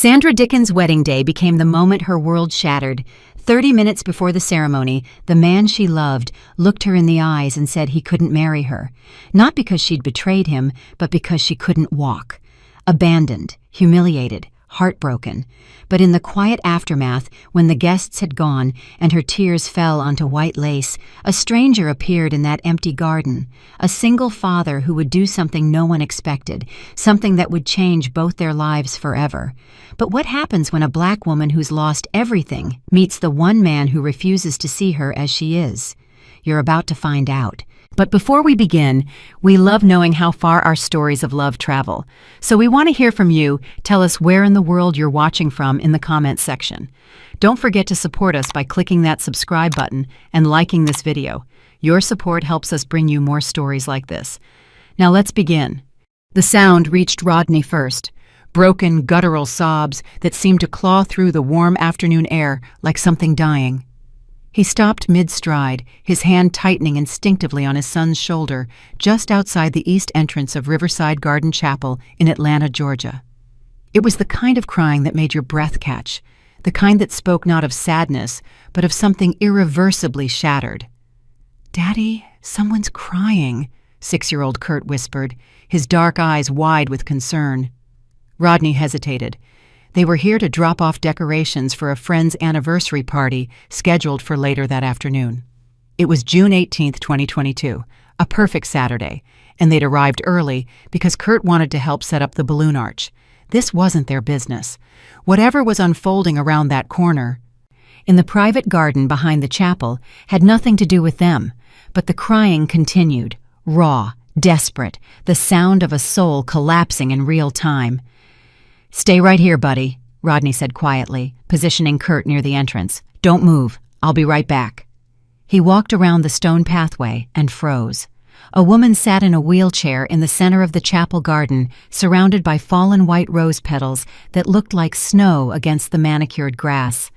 Sandra Dickens' wedding day became the moment her world shattered. 30 minutes before the ceremony, the man she loved looked her in the eyes and said he couldn't marry her. Not because she'd betrayed him, but because she couldn't walk. Abandoned, humiliated, heartbroken. But in the quiet aftermath, when the guests had gone and her tears fell onto white lace, a stranger appeared in that empty garden. A single father who would do something no one expected, something that would change both their lives forever. But what happens when a black woman who's lost everything meets the one man who refuses to see her as she is? You're about to find out. But before we begin, we love knowing how far our stories of love travel. So we want to hear from you. Tell us where in the world you're watching from in the comments section. Don't forget to support us by clicking that subscribe button and liking this video. Your support helps us bring you more stories like this. Now let's begin. The sound reached Rodney first. Broken, guttural sobs that seemed to claw through the warm afternoon air like something dying. He stopped mid-stride, his hand tightening instinctively on his son's shoulder, just outside the east entrance of Riverside Garden Chapel in Atlanta, Georgia. It was the kind of crying that made your breath catch, the kind that spoke not of sadness, but of something irreversibly shattered. "Daddy, someone's crying," 6-year-old Kurt whispered, his dark eyes wide with concern. Rodney hesitated. They were here to drop off decorations for a friend's anniversary party scheduled for later that afternoon. It was June 18th, 2022, a perfect Saturday, and they'd arrived early because Kurt wanted to help set up the balloon arch. This wasn't their business. Whatever was unfolding around that corner, in the private garden behind the chapel, had nothing to do with them, but the crying continued, raw, desperate, the sound of a soul collapsing in real time. "Stay right here, buddy," Rodney said quietly, positioning Kurt near the entrance. "Don't move. I'll be right back." He walked around the stone pathway and froze. A woman sat in a wheelchair in the center of the chapel garden, surrounded by fallen white rose petals that looked like snow against the manicured grass.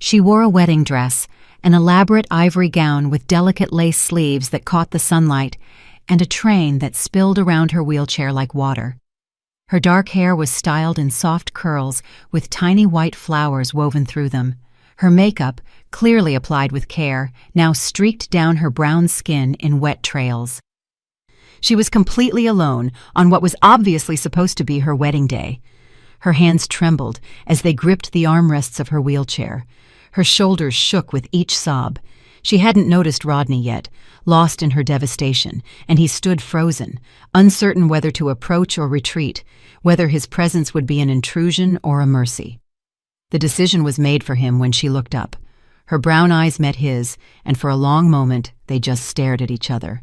She wore a wedding dress, an elaborate ivory gown with delicate lace sleeves that caught the sunlight, and a train that spilled around her wheelchair like water. Her dark hair was styled in soft curls with tiny white flowers woven through them. Her makeup, clearly applied with care, now streaked down her brown skin in wet trails. She was completely alone on what was obviously supposed to be her wedding day. Her hands trembled as they gripped the armrests of her wheelchair. Her shoulders shook with each sob. She hadn't noticed Rodney yet, lost in her devastation, and he stood frozen, uncertain whether to approach or retreat, whether his presence would be an intrusion or a mercy. The decision was made for him when she looked up. Her brown eyes met his, and for a long moment they just stared at each other.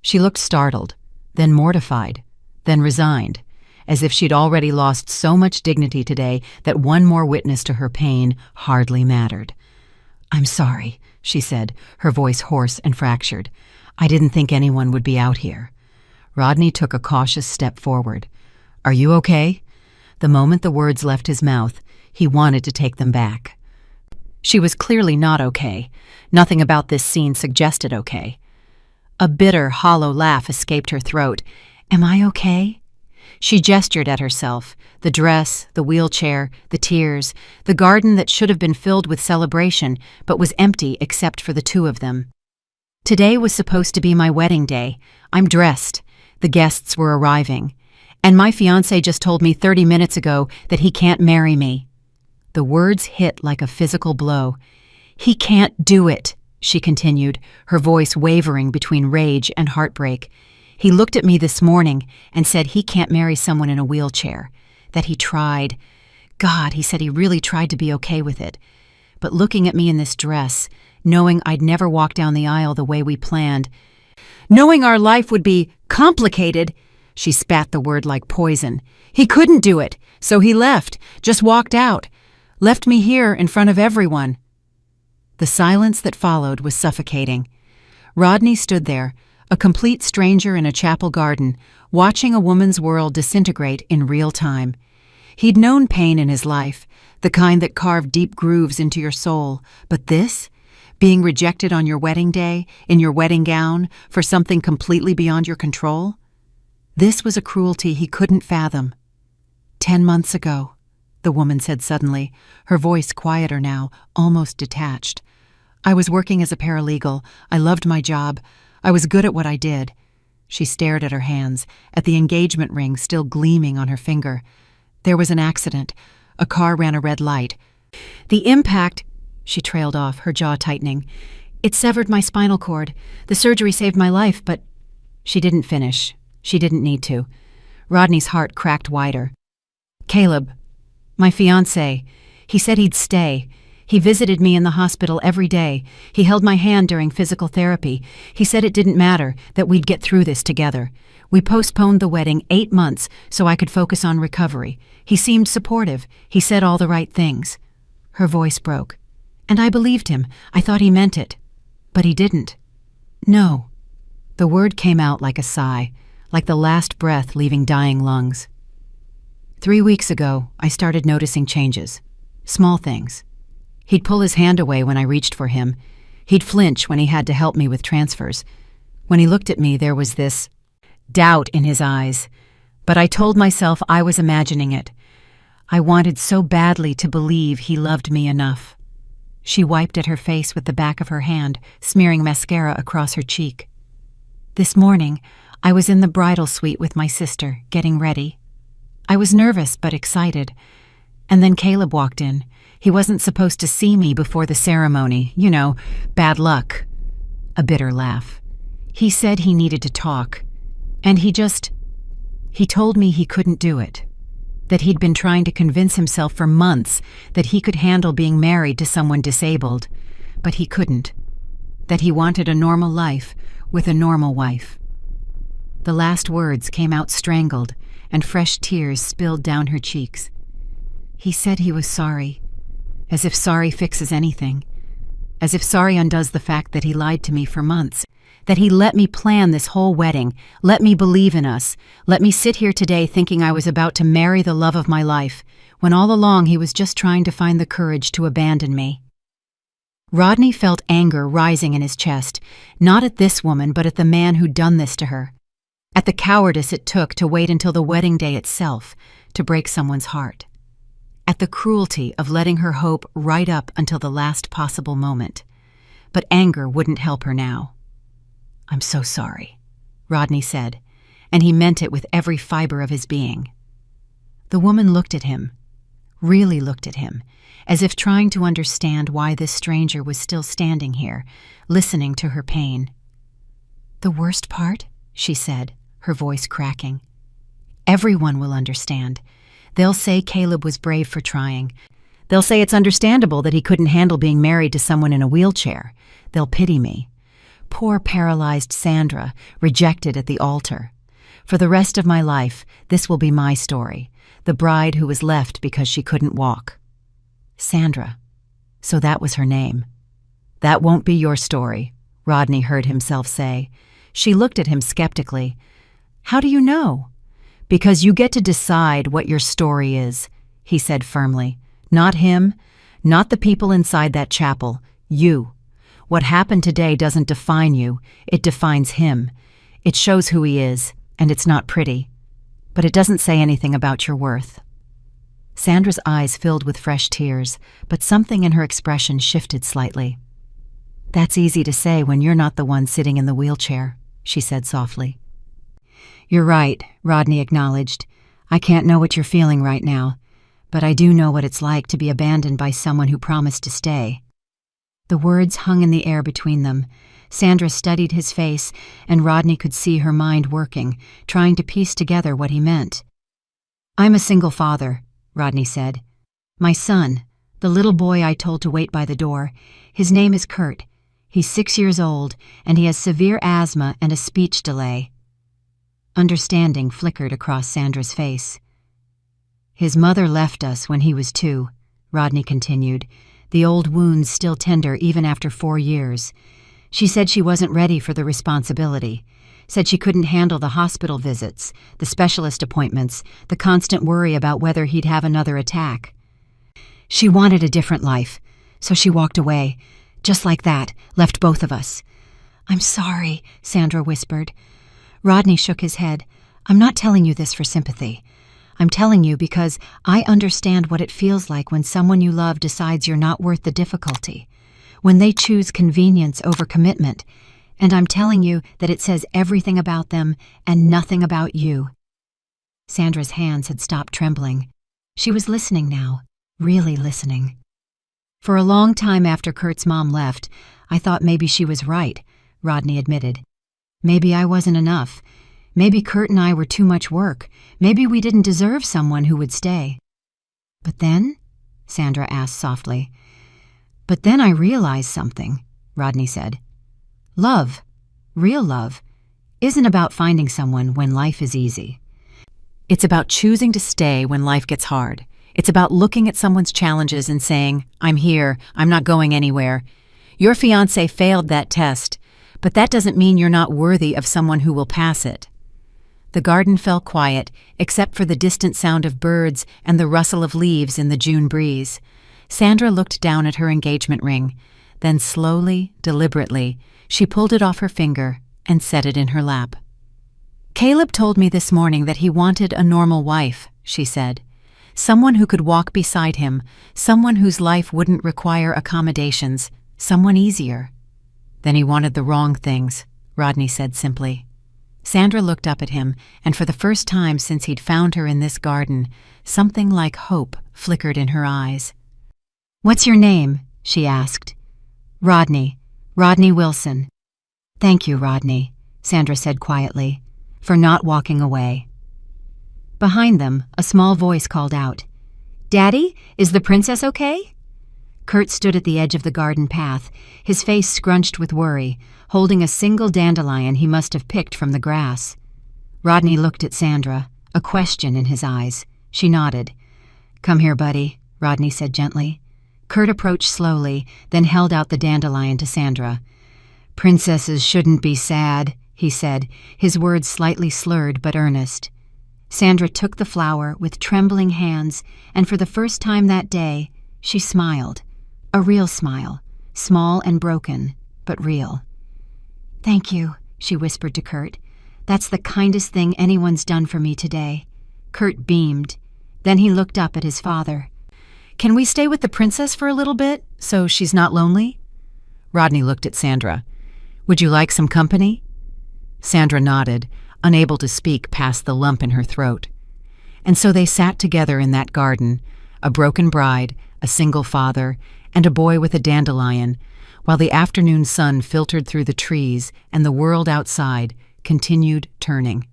She looked startled, then mortified, then resigned, as if she'd already lost so much dignity today that one more witness to her pain hardly mattered. "I'm sorry," she said, her voice hoarse and fractured. "I didn't think anyone would be out here." Rodney took a cautious step forward. "Are you okay?" The moment the words left his mouth, he wanted to take them back. She was clearly not okay. Nothing about this scene suggested okay. A bitter, hollow laugh escaped her throat. "Am I okay?" She gestured at herself, the dress, the wheelchair, the tears, the garden that should have been filled with celebration, but was empty except for the two of them. "Today was supposed to be my wedding day. I'm dressed. The guests were arriving. And my fiancé just told me 30 minutes ago that he can't marry me." The words hit like a physical blow. "He can't do it," she continued, her voice wavering between rage and heartbreak. "He looked at me this morning and said he can't marry someone in a wheelchair, that he tried. God, he said he really tried to be okay with it. But looking at me in this dress, knowing I'd never walk down the aisle the way we planned, knowing our life would be complicated," she spat the word like poison. "He couldn't do it, so he left, just walked out, left me here in front of everyone." The silence that followed was suffocating. Rodney stood there, a complete stranger in a chapel garden, watching a woman's world disintegrate in real time. He'd known pain in his life, the kind that carved deep grooves into your soul, but this, being rejected on your wedding day, in your wedding gown, for something completely beyond your control, this was a cruelty he couldn't fathom. 10 months ago, the woman said suddenly, her voice quieter now, almost detached. I was working as a paralegal. I loved my job. I was good at what I did. She stared at her hands, at the engagement ring still gleaming on her finger. There was an accident. A car ran a red light. The impact, she trailed off, her jaw tightening. It severed my spinal cord. The surgery saved my life, but... She didn't finish. She didn't need to. Rodney's heart cracked wider. Caleb, my fiancé, he said he'd stay. He visited me in the hospital every day. He held my hand during physical therapy. He said it didn't matter, that we'd get through this together. We postponed the wedding 8 months so I could focus on recovery. He seemed supportive. He said all the right things. Her voice broke. And I believed him. I thought he meant it. But he didn't. No. The word came out like a sigh, like the last breath leaving dying lungs. 3 weeks ago, I started noticing changes. Small things. He'd pull his hand away when I reached for him. He'd flinch when he had to help me with transfers. When he looked at me, there was this doubt in his eyes. But I told myself I was imagining it. I wanted so badly to believe he loved me enough. She wiped at her face with the back of her hand, smearing mascara across her cheek. This morning, I was in the bridal suite with my sister, getting ready. I was nervous but excited. And then Caleb walked in. He wasn't supposed to see me before the ceremony. You know, bad luck. A bitter laugh. He said he needed to talk. And he told me he couldn't do it. That he'd been trying to convince himself for months that he could handle being married to someone disabled. But he couldn't. That he wanted a normal life with a normal wife. The last words came out strangled, and fresh tears spilled down her cheeks. He said he was sorry. As if sorry fixes anything. As if sorry undoes the fact that he lied to me for months. That he let me plan this whole wedding, let me believe in us, let me sit here today thinking I was about to marry the love of my life, when all along he was just trying to find the courage to abandon me. Rodney felt anger rising in his chest, not at this woman but at the man who'd done this to her. At the cowardice it took to wait until the wedding day itself to break someone's heart. At the cruelty of letting her hope right up until the last possible moment. But anger wouldn't help her now. I'm so sorry, Rodney said, and he meant it with every fiber of his being. The woman looked at him, really looked at him, as if trying to understand why this stranger was still standing here, listening to her pain. The worst part, she said, her voice cracking. Everyone will understand. They'll say Caleb was brave for trying. They'll say it's understandable that he couldn't handle being married to someone in a wheelchair. They'll pity me. Poor paralyzed Sandra, rejected at the altar. For the rest of my life, this will be my story, the bride who was left because she couldn't walk. Sandra. So that was her name. That won't be your story, Rodney heard himself say. She looked at him skeptically. How do you know? Because you get to decide what your story is, he said firmly. Not him, not the people inside that chapel, you. What happened today doesn't define you, it defines him. It shows who he is, and it's not pretty. But it doesn't say anything about your worth. Sandra's eyes filled with fresh tears, but something in her expression shifted slightly. That's easy to say when you're not the one sitting in the wheelchair, she said softly. You're right, Rodney acknowledged. I can't know what you're feeling right now, but I do know what it's like to be abandoned by someone who promised to stay. The words hung in the air between them. Sandra studied his face, and Rodney could see her mind working, trying to piece together what he meant. I'm a single father, Rodney said. My son, the little boy I told to wait by the door, his name is Kurt. He's 6 years old, and he has severe asthma and a speech delay. Understanding flickered across Sandra's face. His mother left us when he was 2, Rodney continued, the old wounds still tender even after 4 years. She said she wasn't ready for the responsibility, said she couldn't handle the hospital visits, the specialist appointments, the constant worry about whether he'd have another attack. She wanted a different life, so she walked away, just like that, left both of us. I'm sorry, Sandra whispered. Rodney shook his head. I'm not telling you this for sympathy. I'm telling you because I understand what it feels like when someone you love decides you're not worth the difficulty, when they choose convenience over commitment, and I'm telling you that it says everything about them and nothing about you." Sandra's hands had stopped trembling. She was listening now, really listening. "For a long time after Kurt's mom left, I thought maybe she was right," Rodney admitted. "Maybe I wasn't enough. Maybe Kurt and I were too much work. Maybe we didn't deserve someone who would stay." "But then?" Sandra asked softly. "But then I realized something," Rodney said. "Love, real love, isn't about finding someone when life is easy. It's about choosing to stay when life gets hard. It's about looking at someone's challenges and saying, 'I'm here, I'm not going anywhere.' Your fiancé failed that test, but that doesn't mean you're not worthy of someone who will pass it." The garden fell quiet, except for the distant sound of birds and the rustle of leaves in the June breeze. Sandra looked down at her engagement ring. Then slowly, deliberately, she pulled it off her finger and set it in her lap. "Caleb told me this morning that he wanted a normal wife," she said. "Someone who could walk beside him, someone whose life wouldn't require accommodations, someone easier." "Then he wanted the wrong things," Rodney said simply. Sandra looked up at him, and for the first time since he'd found her in this garden, something like hope flickered in her eyes. "What's your name?" she asked. "Rodney. Rodney Wilson." "Thank you, Rodney," Sandra said quietly, "for not walking away." Behind them, a small voice called out, "Daddy, is the princess okay?" Kurt stood at the edge of the garden path, his face scrunched with worry, holding a single dandelion he must have picked from the grass. Rodney looked at Sandra, a question in his eyes. She nodded. "Come here, buddy," Rodney said gently. Kurt approached slowly, then held out the dandelion to Sandra. "Princesses shouldn't be sad," he said, his words slightly slurred but earnest. Sandra took the flower with trembling hands, and for the first time that day, she smiled. A real smile, small and broken, but real. "Thank you," she whispered to Kurt. "That's the kindest thing anyone's done for me today." Kurt beamed. Then he looked up at his father. "Can we stay with the princess for a little bit, so she's not lonely?" Rodney looked at Sandra. "Would you like some company?" Sandra nodded, unable to speak past the lump in her throat. And so they sat together in that garden, a broken bride, a single father, and a boy with a dandelion, while the afternoon sun filtered through the trees and the world outside continued turning.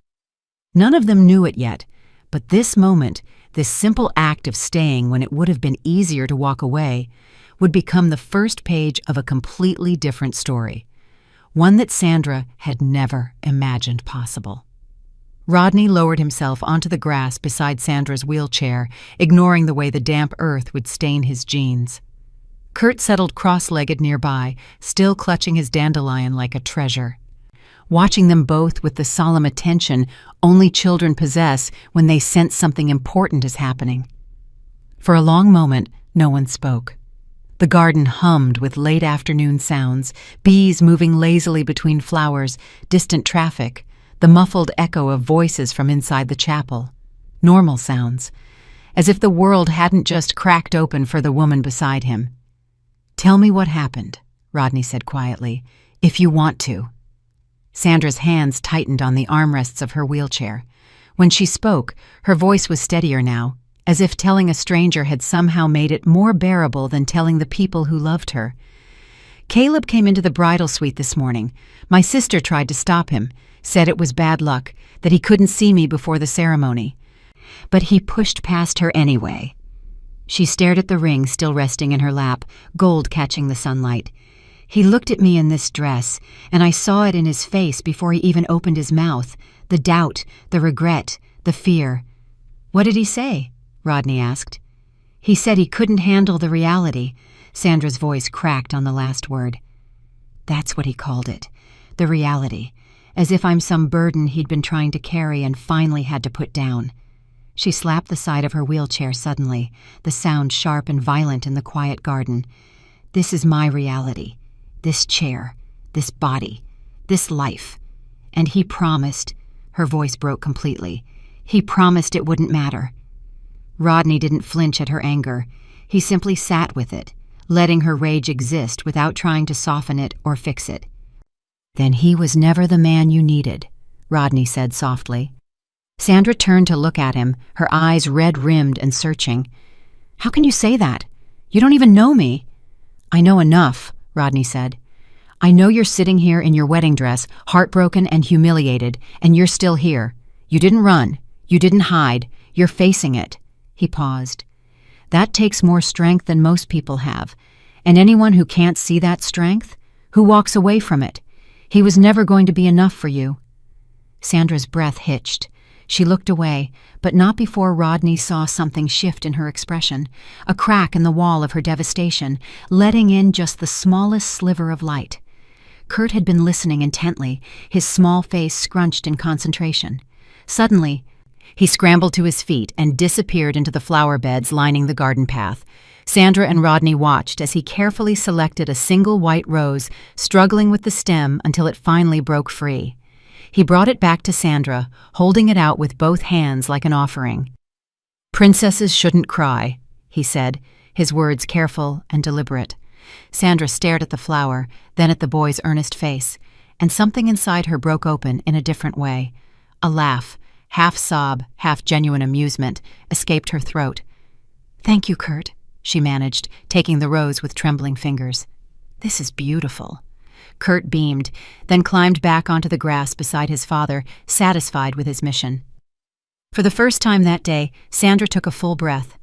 None of them knew it yet, but this moment, this simple act of staying when it would have been easier to walk away, would become the first page of a completely different story, one that Sandra had never imagined possible. Rodney lowered himself onto the grass beside Sandra's wheelchair, ignoring the way the damp earth would stain his jeans. Kurt settled cross-legged nearby, still clutching his dandelion like a treasure. Watching them both with the solemn attention only children possess when they sense something important is happening. For a long moment, no one spoke. The garden hummed with late afternoon sounds, bees moving lazily between flowers, distant traffic, the muffled echo of voices from inside the chapel. Normal sounds, as if the world hadn't just cracked open for the woman beside him. "Tell me what happened," Rodney said quietly, "if you want to." Sandra's hands tightened on the armrests of her wheelchair. When she spoke, her voice was steadier now, as if telling a stranger had somehow made it more bearable than telling the people who loved her. "Caleb came into the bridal suite this morning. My sister tried to stop him, said it was bad luck, that he couldn't see me before the ceremony. But he pushed past her anyway." She stared at the ring still resting in her lap, gold catching the sunlight. "He looked at me in this dress, and I saw it in his face before he even opened his mouth, the doubt, the regret, the fear." "What did he say?" Rodney asked. "He said he couldn't handle the reality." Sandra's voice cracked on the last word. "That's what he called it, the reality, as if I'm some burden he'd been trying to carry and finally had to put down." She slapped the side of her wheelchair suddenly, the sound sharp and violent in the quiet garden. "This is my reality, this chair, this body, this life. And he promised," her voice broke completely, He promised it wouldn't matter. Rodney didn't flinch at her anger. He simply sat with it, letting her rage exist without trying to soften it or fix it. "Then he was never the man you needed," Rodney said softly. Sandra turned to look at him, her eyes red-rimmed and searching. "How can you say that? You don't even know me." "I know enough," Rodney said. "I know you're sitting here in your wedding dress, heartbroken and humiliated, and you're still here. You didn't run. You didn't hide. You're facing it." He paused. "That takes more strength than most people have, and anyone who can't see that strength, who walks away from it, he was never going to be enough for you." Sandra's breath hitched. She looked away, but not before Rodney saw something shift in her expression, a crack in the wall of her devastation, letting in just the smallest sliver of light. Kurt had been listening intently, his small face scrunched in concentration. Suddenly, he scrambled to his feet and disappeared into the flower beds lining the garden path. Sandra and Rodney watched as he carefully selected a single white rose, struggling with the stem until it finally broke free. He brought it back to Sandra, holding it out with both hands like an offering. "Princesses shouldn't cry," he said, his words careful and deliberate. Sandra stared at the flower, then at the boy's earnest face, and something inside her broke open in a different way. A laugh, half sob, half genuine amusement, escaped her throat. "Thank you, Kurt," she managed, taking the rose with trembling fingers. "This is beautiful." Kurt beamed, then climbed back onto the grass beside his father, satisfied with his mission. For the first time that day, Sandra took a full breath.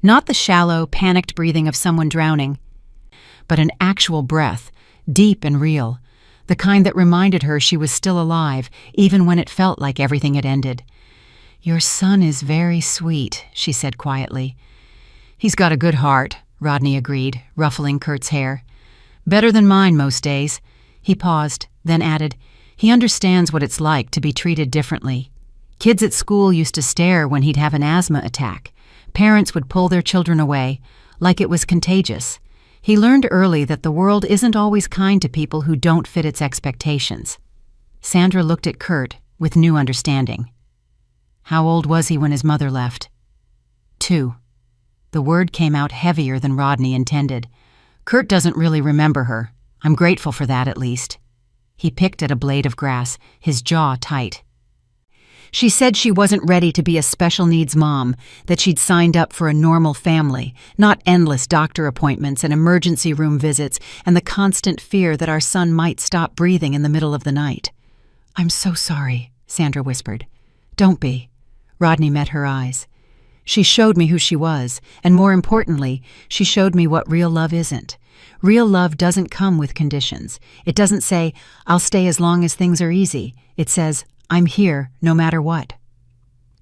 Not the shallow, panicked breathing of someone drowning, but an actual breath, deep and real, the kind that reminded her she was still alive, even when it felt like everything had ended. "Your son is very sweet," she said quietly. "He's got a good heart," Rodney agreed, ruffling Kurt's hair. "Better than mine most days." He paused, then added, "He understands what it's like to be treated differently. Kids at school used to stare when he'd have an asthma attack. Parents would pull their children away, like it was contagious. He learned early that the world isn't always kind to people who don't fit its expectations." Sandra looked at Kurt with new understanding. "How old was he when his mother left?" 2. The word came out heavier than Rodney intended. "Kurt doesn't really remember her. I'm grateful for that, at least." He picked at a blade of grass, his jaw tight. "She said she wasn't ready to be a special needs mom, that she'd signed up for a normal family, not endless doctor appointments and emergency room visits and the constant fear that our son might stop breathing in the middle of the night." "I'm so sorry," Sandra whispered. "Don't be." Rodney met her eyes. "She showed me who she was, and more importantly, she showed me what real love isn't. Real love doesn't come with conditions. It doesn't say, 'I'll stay as long as things are easy.' It says, 'I'm here no matter what.'"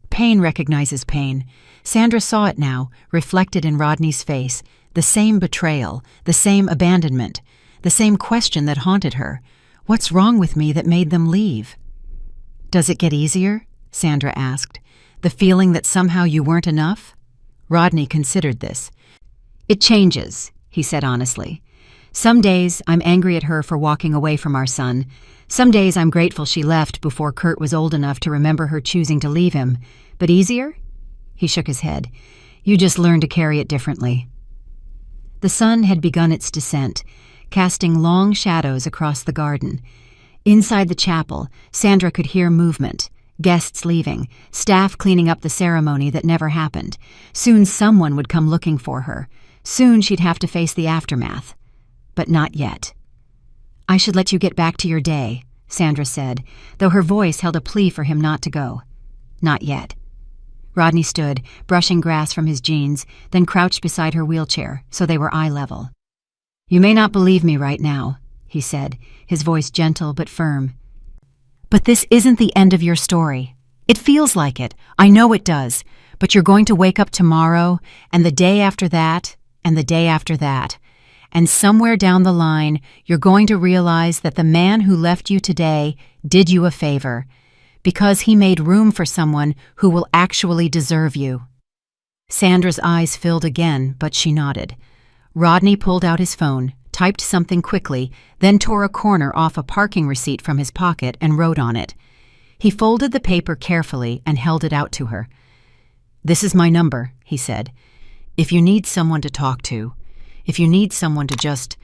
Pain recognizes pain. Sandra saw it now, reflected in Rodney's face, the same betrayal, the same abandonment, the same question that haunted her. What's wrong with me that made them leave? "Does it get easier?" Sandra asked. "The feeling that somehow you weren't enough?" Rodney considered this. "It changes," he said honestly. "Some days I'm angry at her for walking away from our son. Some days I'm grateful she left before Kurt was old enough to remember her choosing to leave him. But easier?" He shook his head. "You just learn to carry it differently." The sun had begun its descent, casting long shadows across the garden. Inside the chapel, Sandra could hear movement, guests leaving, staff cleaning up the ceremony that never happened. Soon someone would come looking for her. Soon she'd have to face the aftermath. But not yet. "I should let you get back to your day," Sandra said, though her voice held a plea for him not to go. "Not yet." Rodney stood, brushing grass from his jeans, then crouched beside her wheelchair, so they were eye level. "You may not believe me right now," he said, his voice gentle but firm. "But this isn't the end of your story. It feels like it. I know it does. But you're going to wake up tomorrow, and the day after that, and the day after that. And somewhere down the line, you're going to realize that the man who left you today did you a favor, because he made room for someone who will actually deserve you." Sandra's eyes filled again, but she nodded. Rodney pulled out his phone, typed something quickly, then tore a corner off a parking receipt from his pocket and wrote on it. He folded the paper carefully and held it out to her. "This is my number," he said. "If you need someone to talk to, if you need someone to just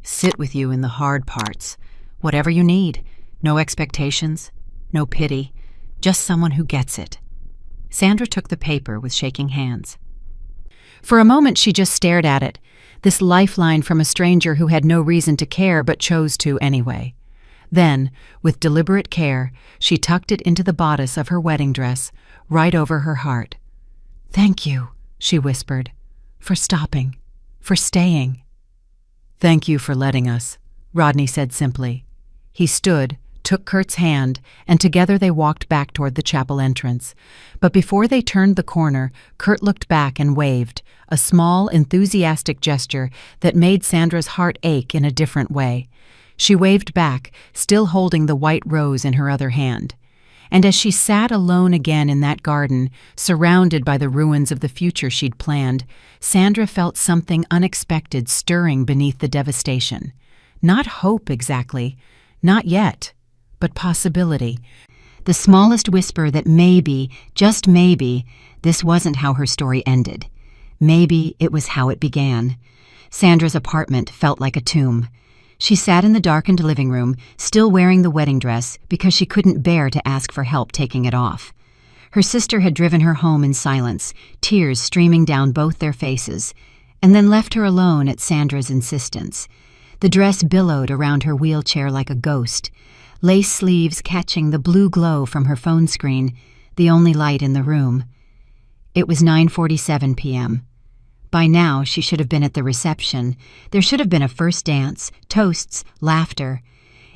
sit with you in the hard parts, whatever you need, no expectations, no pity, just someone who gets it." Sandra took the paper with shaking hands. For a moment she just stared at it, this lifeline from a stranger who had no reason to care but chose to anyway. Then, with deliberate care, she tucked it into the bodice of her wedding dress, right over her heart. "Thank you," she whispered, "for stopping, for staying." "Thank you for letting us," Rodney said simply. He stood, took Kurt's hand, and together they walked back toward the chapel entrance. But before they turned the corner, Kurt looked back and waved, a small, enthusiastic gesture that made Sandra's heart ache in a different way. She waved back, still holding the white rose in her other hand. And as she sat alone again in that garden, surrounded by the ruins of the future she'd planned, Sandra felt something unexpected stirring beneath the devastation. Not hope exactly, not yet, but possibility. The smallest whisper that maybe, just maybe, this wasn't how her story ended. Maybe it was how it began. Sandra's apartment felt like a tomb. She sat in the darkened living room, still wearing the wedding dress because she couldn't bear to ask for help taking it off. Her sister had driven her home in silence, tears streaming down both their faces, and then left her alone at Sandra's insistence. The dress billowed around her wheelchair like a ghost, lace sleeves catching the blue glow from her phone screen, the only light in the room. It was 9:47 p.m. By now, she should have been at the reception. There should have been a first dance, toasts, laughter.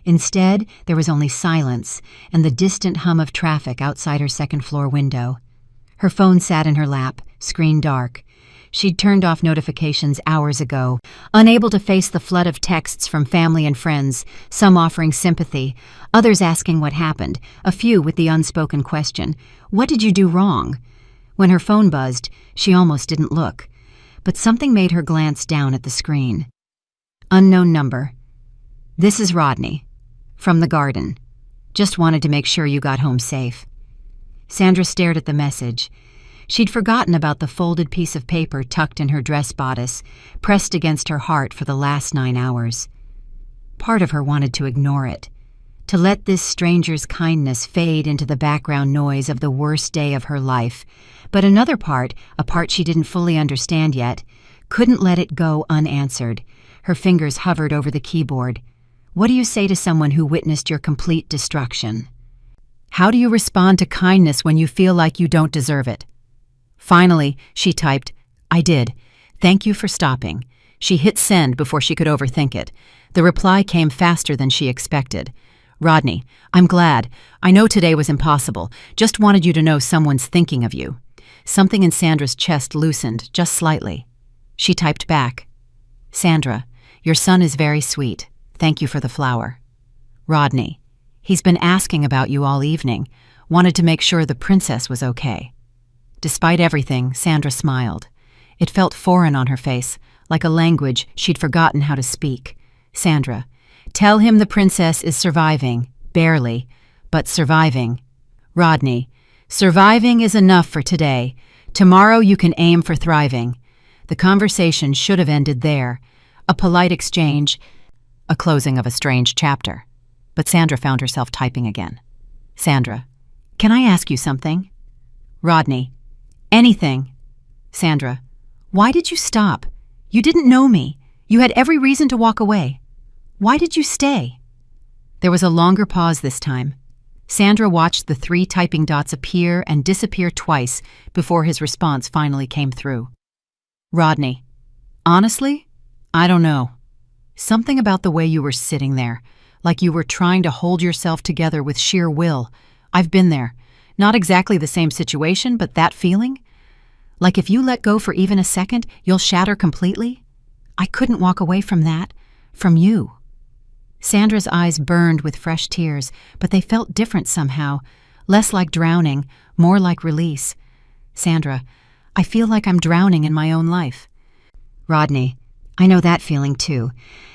Instead, there was only silence and the distant hum of traffic outside her second-floor window. Her phone sat in her lap, screen dark. She'd turned off notifications hours ago, unable to face the flood of texts from family and friends, some offering sympathy, others asking what happened, a few with the unspoken question, "What did you do wrong?" When her phone buzzed, she almost didn't look. But something made her glance down at the screen. Unknown number. "This is Rodney. From the garden. Just wanted to make sure you got home safe." Sandra stared at the message. She'd forgotten about the folded piece of paper tucked in her dress bodice, pressed against her heart for the last 9 hours. Part of her wanted to ignore it, to let this stranger's kindness fade into the background noise of the worst day of her life, but another part, a part she didn't fully understand yet, couldn't let it go unanswered. Her fingers hovered over the keyboard. What do you say to someone who witnessed your complete destruction? How do you respond to kindness when you feel like you don't deserve it? Finally, she typed, "I did. Thank you for stopping." She hit send before she could overthink it. The reply came faster than she expected. "Rodney, I'm glad. I know today was impossible. Just wanted you to know someone's thinking of you." Something in Sandra's chest loosened, just slightly. She typed back, "Sandra, your son is very sweet. Thank you for the flower. Rodney, he's been asking about you all evening. Wanted to make sure the princess was okay." Despite everything, Sandra smiled. It felt foreign on her face, like a language she'd forgotten how to speak. "Sandra, tell him the princess is surviving, barely, but surviving. Rodney, surviving is enough for today. Tomorrow you can aim for thriving." The conversation should have ended there. A polite exchange, a closing of a strange chapter. But Sandra found herself typing again. "Sandra, can I ask you something?" "Rodney, anything." "Sandra, why did you stop? You didn't know me. You had every reason to walk away. Why did you stay?" There was a longer pause this time. Sandra watched the 3 typing dots appear and disappear twice before his response finally came through. "Rodney, honestly, I don't know. Something about the way you were sitting there, like you were trying to hold yourself together with sheer will. I've been there. Not exactly the same situation, but that feeling? Like if you let go for even a second, you'll shatter completely? I couldn't walk away from that, from you." Sandra's eyes burned with fresh tears, but they felt different somehow, less like drowning, more like release. "Sandra, I feel like I'm drowning in my own life." "Rodney, I know that feeling too.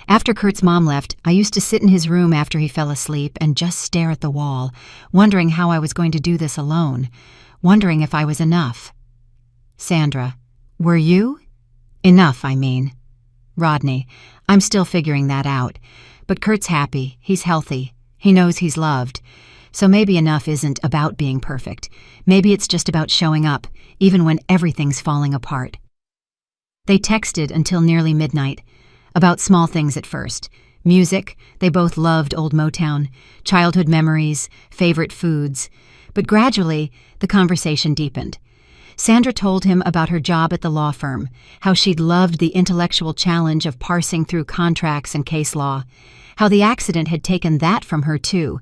After Kurt's mom left, I used to sit in his room after he fell asleep and just stare at the wall, wondering how I was going to do this alone, wondering if I was enough. Sandra, were you? Enough, I mean. Rodney, I'm still figuring that out. But Kurt's happy, he's healthy, he knows he's loved. So maybe enough isn't about being perfect. Maybe it's just about showing up, even when everything's falling apart. They texted until nearly midnight, about small things at first. Music, they both loved old Motown, childhood memories, favorite foods. But gradually, the conversation deepened. Sandra told him about her job at the law firm, how she'd loved the intellectual challenge of parsing through contracts and case law, how the accident had taken that from her too,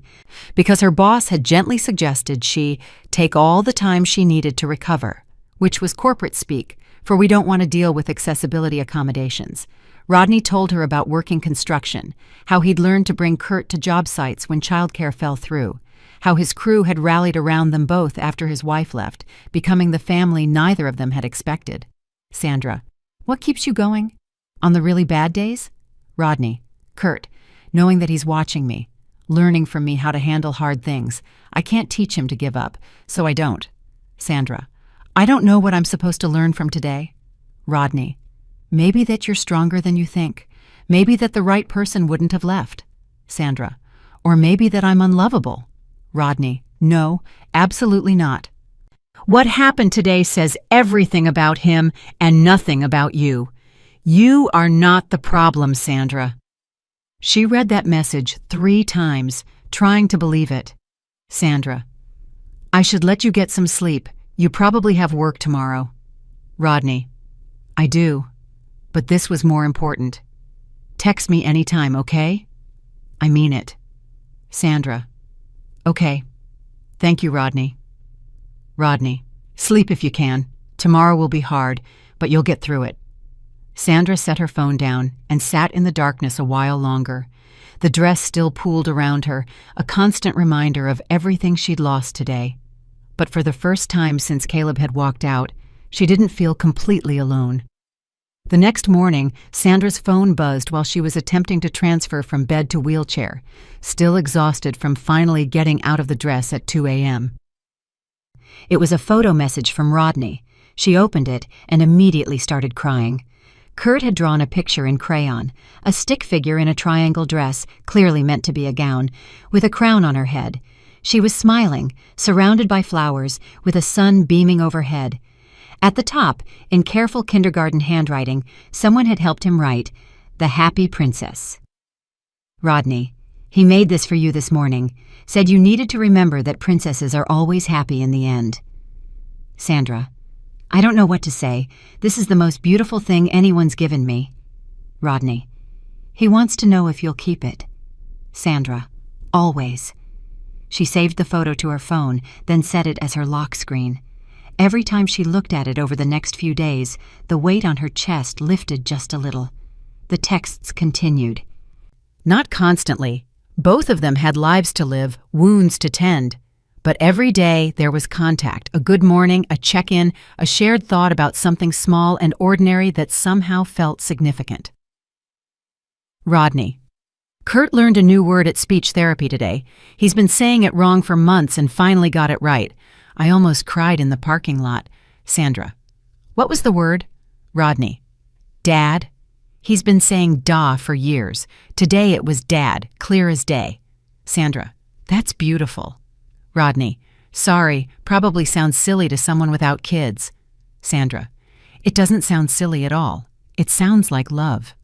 because her boss had gently suggested she take all the time she needed to recover, which was corporate speak, for we don't want to deal with accessibility accommodations. Rodney told her about working construction, how he'd learned to bring Kurt to job sites when childcare fell through, how his crew had rallied around them both after his wife left, becoming the family neither of them had expected. Sandra, what keeps you going? On the really bad days? Rodney, Kurt, knowing that he's watching me, learning from me how to handle hard things. I can't teach him to give up, so I don't. Sandra, I don't know what I'm supposed to learn from today. Rodney, maybe that you're stronger than you think. Maybe that the right person wouldn't have left. Sandra, or maybe that I'm unlovable. Rodney, no, absolutely not. What happened today says everything about him and nothing about you. You are not the problem, Sandra. She read that message 3 times, trying to believe it. Sandra, I should let you get some sleep. You probably have work tomorrow. Rodney, I do, but this was more important. Text me anytime, okay? I mean it. Sandra, okay. Thank you, Rodney. Rodney, sleep if you can. Tomorrow will be hard, but you'll get through it. Sandra set her phone down and sat in the darkness a while longer. The dress still pooled around her, a constant reminder of everything she'd lost today. But for the first time since Caleb had walked out, she didn't feel completely alone. The next morning, Sandra's phone buzzed while she was attempting to transfer from bed to wheelchair, still exhausted from finally getting out of the dress at 2 a.m. It was a photo message from Rodney. She opened it and immediately started crying. Kurt had drawn a picture in crayon, a stick figure in a triangle dress, clearly meant to be a gown, with a crown on her head. She was smiling, surrounded by flowers, with a sun beaming overhead. At the top, in careful kindergarten handwriting, someone had helped him write, "The Happy Princess." Rodney, he made this for you this morning, said you needed to remember that princesses are always happy in the end. Sandra, I don't know what to say. This is the most beautiful thing anyone's given me. Rodney, he wants to know if you'll keep it. Sandra, always. She saved the photo to her phone, then set it as her lock screen. Every time she looked at it over the next few days, the weight on her chest lifted just a little. The texts continued. Not constantly. Both of them had lives to live, wounds to tend. But every day there was contact, a good morning, a check-in, a shared thought about something small and ordinary that somehow felt significant. Rodney, Kurt learned a new word at speech therapy today. He's been saying it wrong for months and finally got it right. I almost cried in the parking lot. Sandra, what was the word? Rodney, Dad. He's been saying da for years. Today it was dad, clear as day. Sandra, that's beautiful. Rodney, sorry, probably sounds silly to someone without kids. Sandra, it doesn't sound silly at all. It sounds like love.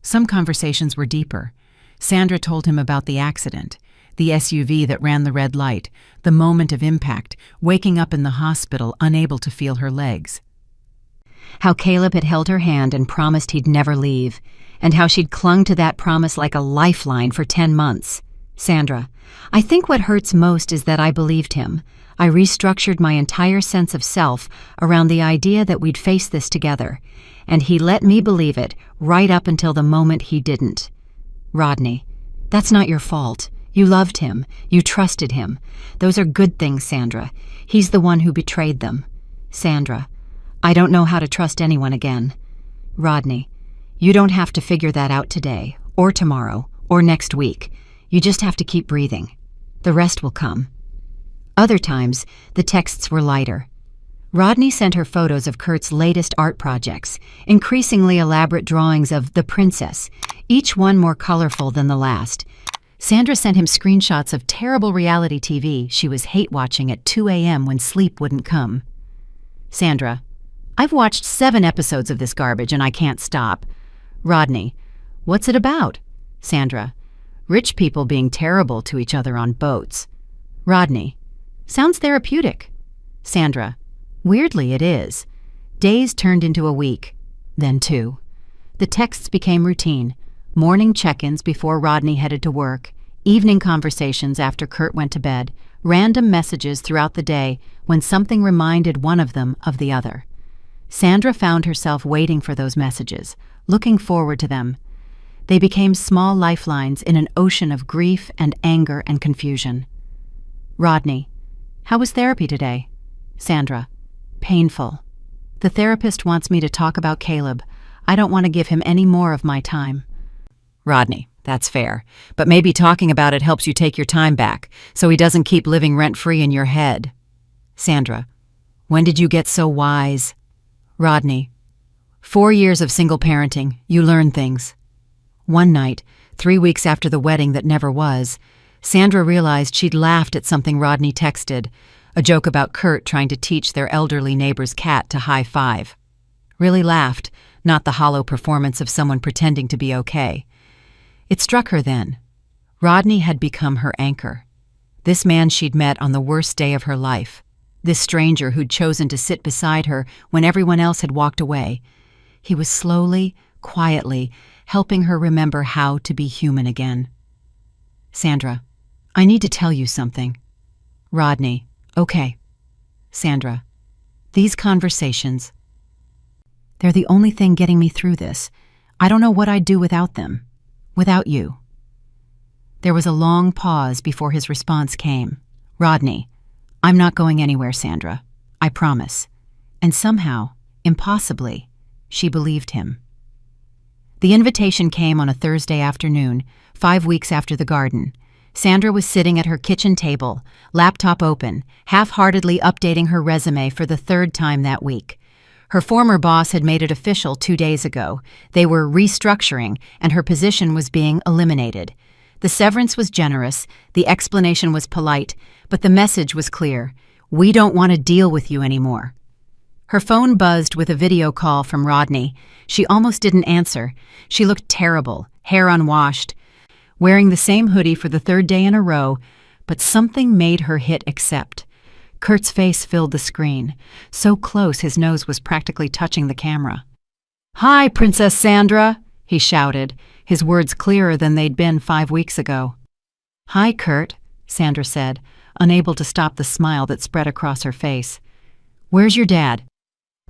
Some conversations were deeper. Sandra told him about the accident, the SUV that ran the red light, the moment of impact, waking up in the hospital unable to feel her legs. How Caleb had held her hand and promised he'd never leave, and how she'd clung to that promise like a lifeline for 10 months. Sandra, I think what hurts most is that I believed him. I restructured my entire sense of self around the idea that we'd face this together, and he let me believe it right up until the moment he didn't. Rodney, that's not your fault. You loved him. You trusted him. Those are good things, Sandra. He's the one who betrayed them. Sandra, I don't know how to trust anyone again. Rodney, You don't have to figure that out today, or tomorrow, or next week. You just have to keep breathing. The rest will come. Other times, the texts were lighter. Rodney sent her photos of Kurt's latest art projects, increasingly elaborate drawings of the princess, each one more colorful than the last. Sandra sent him screenshots of terrible reality TV she was hate-watching at 2 a.m. when sleep wouldn't come. Sandra: I've watched 7 episodes of this garbage and I can't stop. Rodney: What's it about? Sandra: Rich people being terrible to each other on boats. Rodney: Sounds therapeutic. Sandra: Weirdly, it is. Days turned into a week, then 2. The texts became routine. Morning check-ins before Rodney headed to work, evening conversations after Kurt went to bed, random messages throughout the day when something reminded one of them of the other. Sandra found herself waiting for those messages, looking forward to them. They became small lifelines in an ocean of grief and anger and confusion. Rodney: How was therapy today? Sandra: Painful. The therapist wants me to talk about Caleb. I don't want to give him any more of my time. Rodney: That's fair, but maybe talking about it helps you take your time back, so he doesn't keep living rent-free in your head. Sandra: When did you get so wise? Rodney: 4 years of single parenting. You learn things. One night, 3 weeks after the wedding that never was, Sandra realized she'd laughed at something Rodney texted, a joke about Kurt trying to teach their elderly neighbor's cat to high-five. Really laughed, not the hollow performance of someone pretending to be okay. It struck her then. Rodney had become her anchor. This man she'd met on the worst day of her life. This stranger who'd chosen to sit beside her when everyone else had walked away. He was slowly, quietly, helping her remember how to be human again. Sandra: I need to tell you something. Rodney: Okay. Sandra: These conversations, they're the only thing getting me through this. I don't know what I'd do without them. Without you. There was a long pause before his response came. Rodney: I'm not going anywhere, Sandra. I promise. And somehow, impossibly, she believed him. The invitation came on a Thursday afternoon, 5 weeks after the garden. Sandra was sitting at her kitchen table, laptop open, half-heartedly updating her resume for the 3rd time that week. Her former boss had made it official 2 days ago. They were restructuring, and her position was being eliminated. The severance was generous, the explanation was polite, but the message was clear. We don't want to deal with you anymore. Her phone buzzed with a video call from Rodney. She almost didn't answer. She looked terrible, hair unwashed, wearing the same hoodie for the 3rd day in a row, but something made her hit accept. Kurt's face filled the screen, so close his nose was practically touching the camera. "Hi, Princess Sandra," he shouted, his words clearer than they'd been 5 weeks ago. "Hi, Kurt," Sandra said, unable to stop the smile that spread across her face. "Where's your dad?"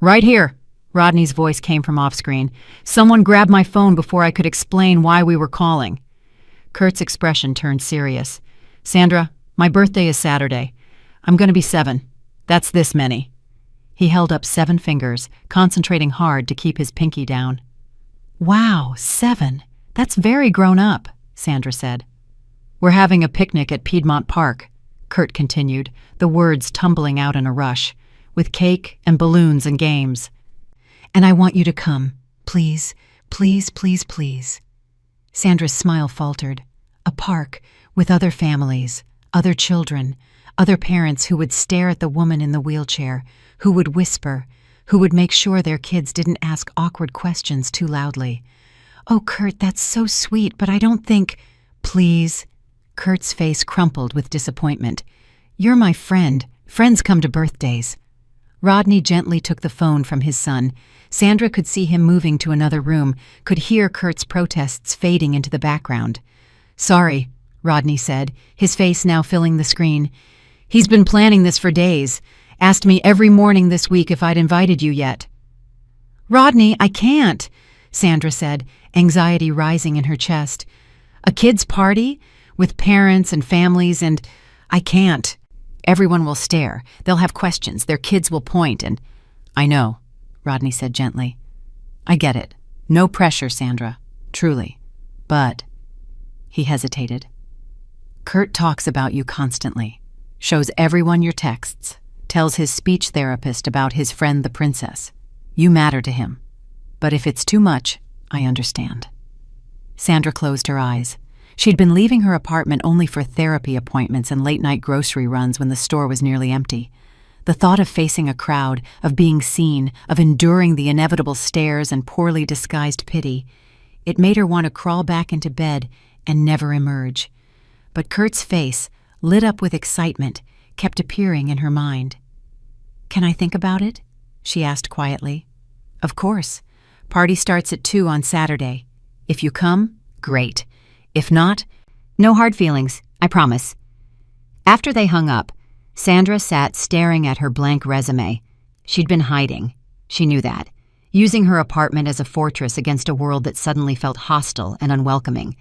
"Right here," Rodney's voice came from off-screen. "Someone grabbed my phone before I could explain why we were calling." Kurt's expression turned serious. "Sandra, my birthday is Saturday. I'm going to be 7. That's this many." He held up 7 fingers, concentrating hard to keep his pinky down. "Wow, 7. That's very grown up," Sandra said. "We're having a picnic at Piedmont Park," Kurt continued, the words tumbling out in a rush, "with cake and balloons and games. And I want you to come. Please, please, please, please." Sandra's smile faltered. A park, with other families, other children, other parents who would stare at the woman in the wheelchair, who would whisper, who would make sure their kids didn't ask awkward questions too loudly. "Oh, Kurt, that's so sweet, but I don't think—" "Please." Kurt's face crumpled with disappointment. "You're my friend. Friends come to birthdays." Rodney gently took the phone from his son. Sandra could see him moving to another room, could hear Kurt's protests fading into the background. "Sorry," Rodney said, his face now filling the screen. "He's been planning this for days. Asked me every morning this week if I'd invited you yet." "Rodney, I can't," Sandra said, anxiety rising in her chest. "A kid's party? With parents and families and— I can't. Everyone will stare. They'll have questions. Their kids will point and—" "I know," Rodney said gently. "I get it. No pressure, Sandra. Truly. But... He hesitated. Kurt talks about you constantly. Shows everyone your texts. Tells his speech therapist about his friend the princess. You matter to him. But if it's too much, I understand. Sandra closed her eyes. She'd been leaving her apartment only for therapy appointments and late-night grocery runs when the store was nearly empty. The thought of facing a crowd, of being seen, of enduring the inevitable stares and poorly disguised pity, it made her want to crawl back into bed and never emerge. But Kurt's face, lit up with excitement, kept appearing in her mind. "Can I think about it?" she asked quietly. "Of course. Party starts at 2 on Saturday. If you come, great. If not, no hard feelings, I promise." After they hung up, Sandra sat staring at her blank resume. She'd been hiding. She knew that. Using her apartment as a fortress against a world that suddenly felt hostile and unwelcoming.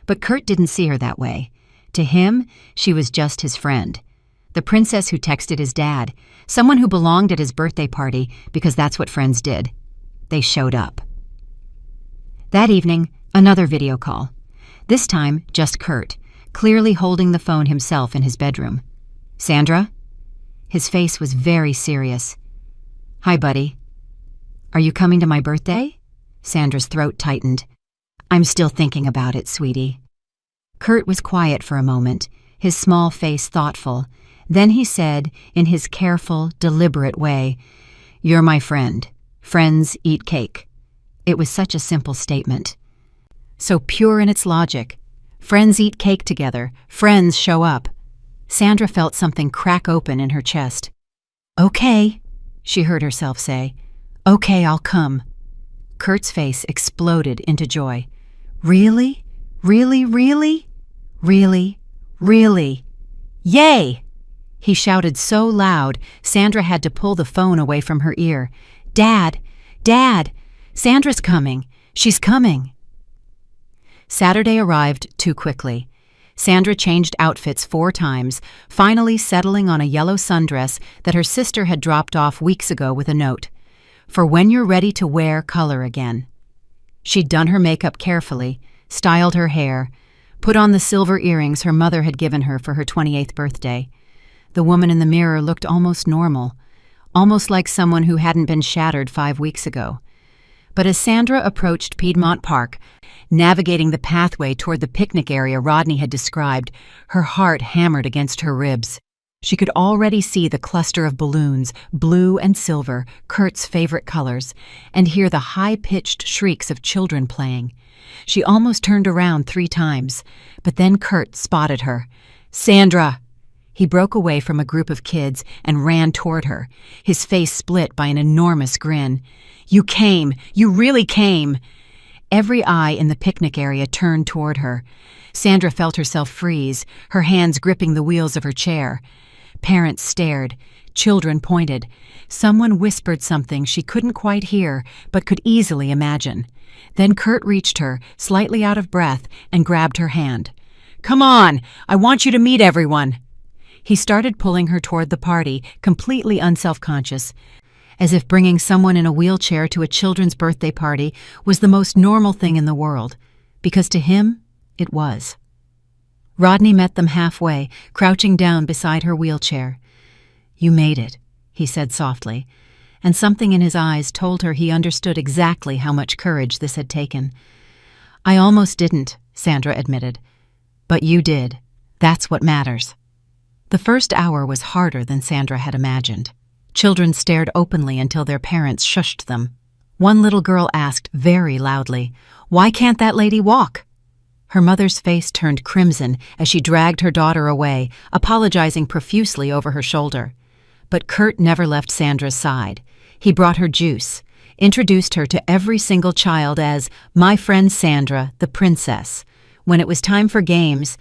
But Kurt didn't see her that way. To him, she was just his friend. The princess who texted his dad. Someone who belonged at his birthday party because that's what friends did. They showed up. That evening, another video call. This time, just Kurt, clearly holding the phone himself in his bedroom. "Sandra?" His face was very serious. "Hi, buddy. Are you coming to my birthday?" Sandra's throat tightened. "I'm still thinking about it, sweetie." Kurt was quiet for a moment, his small face thoughtful. Then he said, in his careful, deliberate way, "You're my friend. Friends eat cake." It was such a simple statement. So pure in its logic. Friends eat cake together. Friends show up. Sandra felt something crack open in her chest. "Okay," she heard herself say. "Okay, I'll come." Kurt's face exploded into joy. "Really? Really, really? Really? Really? Yay!" He shouted so loud, Sandra had to pull the phone away from her ear. "Dad! Dad! Sandra's coming! She's coming!" Saturday arrived too quickly. Sandra changed outfits 4 times, finally settling on a yellow sundress that her sister had dropped off weeks ago with a note. "For when you're ready to wear color again." She'd done her makeup carefully, styled her hair, put on the silver earrings her mother had given her for her 28th birthday. The woman in the mirror looked almost normal, almost like someone who hadn't been shattered 5 weeks ago. But as Sandra approached Piedmont Park, navigating the pathway toward the picnic area Rodney had described, her heart hammered against her ribs. She could already see the cluster of balloons, blue and silver, Kurt's favorite colors, and hear the high-pitched shrieks of children playing. She almost turned around 3 times, but then Kurt spotted her. "Sandra!" He broke away from a group of kids and ran toward her, his face split by an enormous grin. "You came! You really came!" Every eye in the picnic area turned toward her. Sandra felt herself freeze, her hands gripping the wheels of her chair. Parents stared. Children pointed. Someone whispered something she couldn't quite hear, but could easily imagine. Then Kurt reached her, slightly out of breath, and grabbed her hand. "Come on! I want you to meet everyone!" He started pulling her toward the party, completely unselfconscious, as if bringing someone in a wheelchair to a children's birthday party was the most normal thing in the world, because to him, it was. Rodney met them halfway, crouching down beside her wheelchair. "You made it," he said softly, and something in his eyes told her he understood exactly how much courage this had taken. "I almost didn't," Sandra admitted. "But you did. That's what matters." The first hour was harder than Sandra had imagined. Children stared openly until their parents shushed them. One little girl asked very loudly, "Why can't that lady walk?" Her mother's face turned crimson as she dragged her daughter away, apologizing profusely over her shoulder. But Kurt never left Sandra's side. He brought her juice, introduced her to every single child as "my friend Sandra, the princess." When it was time for games,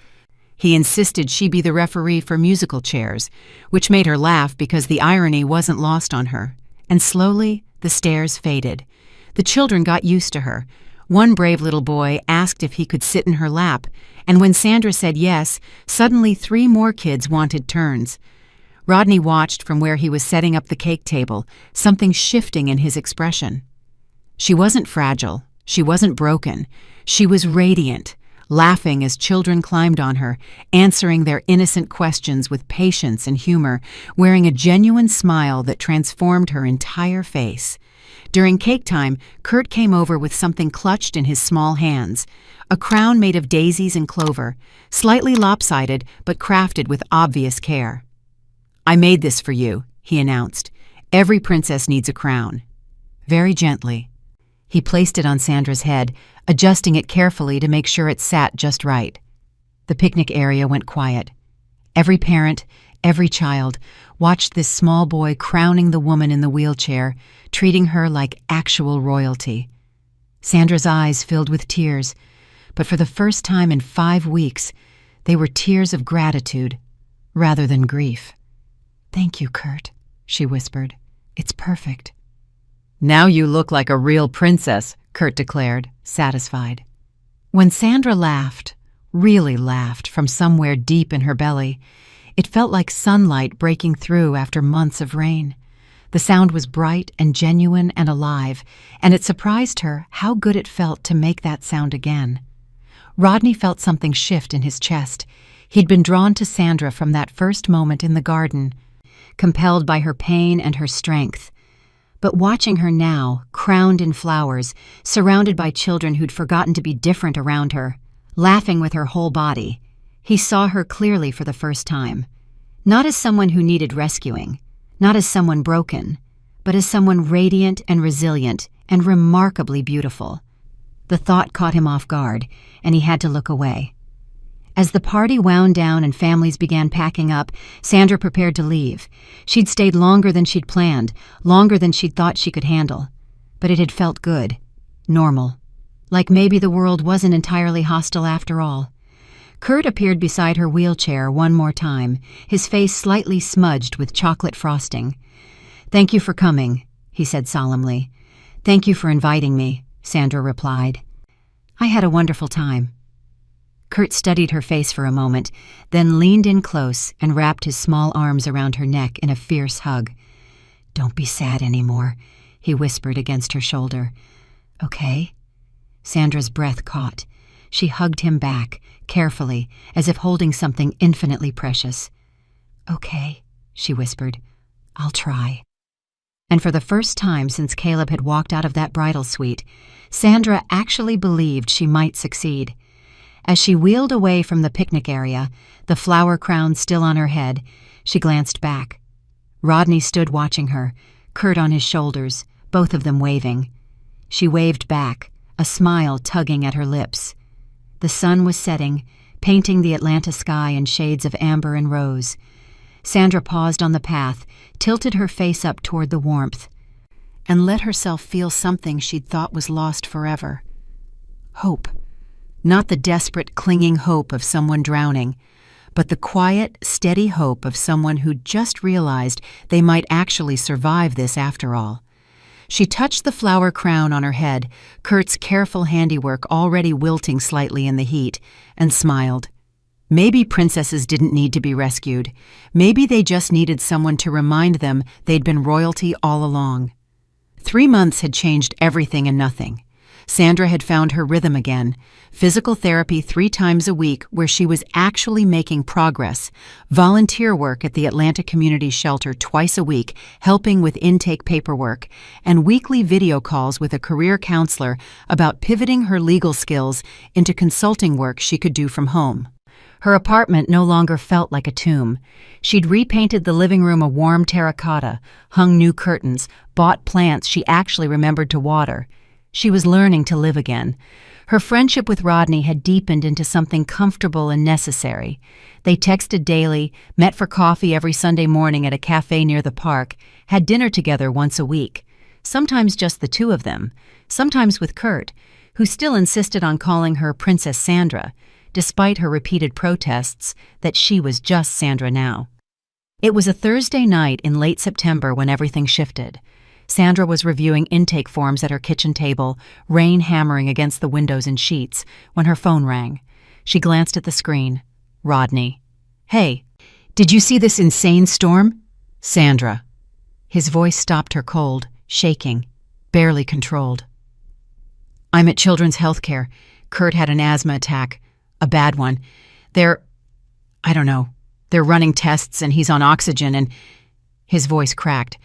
he insisted she be the referee for musical chairs, which made her laugh because the irony wasn't lost on her. And slowly, the stares faded. The children got used to her. One brave little boy asked if he could sit in her lap, and when Sandra said yes, suddenly 3 more kids wanted turns. Rodney watched from where he was setting up the cake table, something shifting in his expression. She wasn't fragile. She wasn't broken. She was radiant, laughing as children climbed on her, answering their innocent questions with patience and humor, wearing a genuine smile that transformed her entire face. During cake time, Kurt came over with something clutched in his small hands, a crown made of daisies and clover, slightly lopsided but crafted with obvious care. "I made this for you," he announced. "Every princess needs a crown." Very gently, he placed it on Sandra's head, adjusting it carefully to make sure it sat just right. The picnic area went quiet. Every parent, every child, watched this small boy crowning the woman in the wheelchair, treating her like actual royalty. Sandra's eyes filled with tears, but for the first time in 5 weeks, they were tears of gratitude rather than grief. "Thank you, Kurt," she whispered. "It's perfect." "Now you look like a real princess," Kurt declared, satisfied. When Sandra laughed, really laughed from somewhere deep in her belly, it felt like sunlight breaking through after months of rain. The sound was bright and genuine and alive, and it surprised her how good it felt to make that sound again. Rodney felt something shift in his chest. He'd been drawn to Sandra from that first moment in the garden, compelled by her pain and her strength. But watching her now, crowned in flowers, surrounded by children who'd forgotten to be different around her, laughing with her whole body, he saw her clearly for the first time. Not as someone who needed rescuing, not as someone broken, but as someone radiant and resilient and remarkably beautiful. The thought caught him off guard, and he had to look away. As the party wound down and families began packing up, Sandra prepared to leave. She'd stayed longer than she'd planned, longer than she'd thought she could handle. But it had felt good, normal, like maybe the world wasn't entirely hostile after all. Kurt appeared beside her wheelchair one more time, his face slightly smudged with chocolate frosting. "Thank you for coming," he said solemnly. "Thank you for inviting me," Sandra replied. "I had a wonderful time." Kurt studied her face for a moment, then leaned in close and wrapped his small arms around her neck in a fierce hug. "Don't be sad anymore," he whispered against her shoulder. "Okay?" Sandra's breath caught. She hugged him back, carefully, as if holding something infinitely precious. "Okay," she whispered. "I'll try." And for the first time since Caleb had walked out of that bridal suite, Sandra actually believed she might succeed. As she wheeled away from the picnic area, the flower crown still on her head, she glanced back. Rodney stood watching her, Kurt on his shoulders, both of them waving. She waved back, a smile tugging at her lips. The sun was setting, painting the Atlanta sky in shades of amber and rose. Sandra paused on the path, tilted her face up toward the warmth, and let herself feel something she'd thought was lost forever. Hope. Not the desperate, clinging hope of someone drowning, but the quiet, steady hope of someone who just realized they might actually survive this after all. She touched the flower crown on her head, Kurt's careful handiwork already wilting slightly in the heat, and smiled. Maybe princesses didn't need to be rescued. Maybe they just needed someone to remind them they'd been royalty all along. 3 months had changed everything and nothing. Sandra had found her rhythm again, physical therapy 3 times a week where she was actually making progress, volunteer work at the Atlanta Community Shelter twice a week, helping with intake paperwork, and weekly video calls with a career counselor about pivoting her legal skills into consulting work she could do from home. Her apartment no longer felt like a tomb. She'd repainted the living room a warm terracotta, hung new curtains, bought plants she actually remembered to water. She was learning to live again. Her friendship with Rodney had deepened into something comfortable and necessary. They texted daily, met for coffee every Sunday morning at a cafe near the park, had dinner together once a week. Sometimes just the two of them, sometimes with Kurt, who still insisted on calling her Princess Sandra, despite her repeated protests that she was just Sandra now. It was a Thursday night in late September when everything shifted. Sandra was reviewing intake forms at her kitchen table, rain hammering against the windows and sheets, when her phone rang. She glanced at the screen. Rodney. "Hey, did you see this insane storm?" "Sandra." His voice stopped her cold, shaking, barely controlled. I'm at Children's Healthcare. Kurt had an asthma attack. A bad one. I don't know. They're running tests and he's on oxygen and... His voice cracked.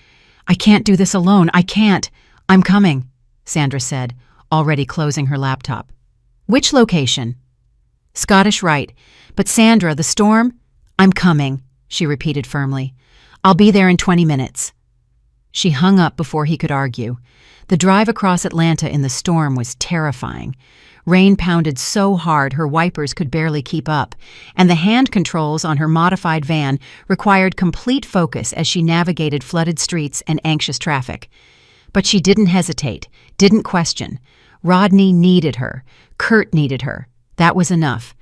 I can't do this alone. I can't. I'm coming, Sandra said, already closing her laptop. Which location? Scottish Rite. But Sandra, the storm? I'm coming, she repeated firmly. I'll be there in 20 minutes. She hung up before he could argue. The drive across Atlanta in the storm was terrifying. Rain pounded so hard her wipers could barely keep up, and the hand controls on her modified van required complete focus as she navigated flooded streets and anxious traffic. But she didn't hesitate, didn't question. Rodney needed her. Kurt needed her. That was enough.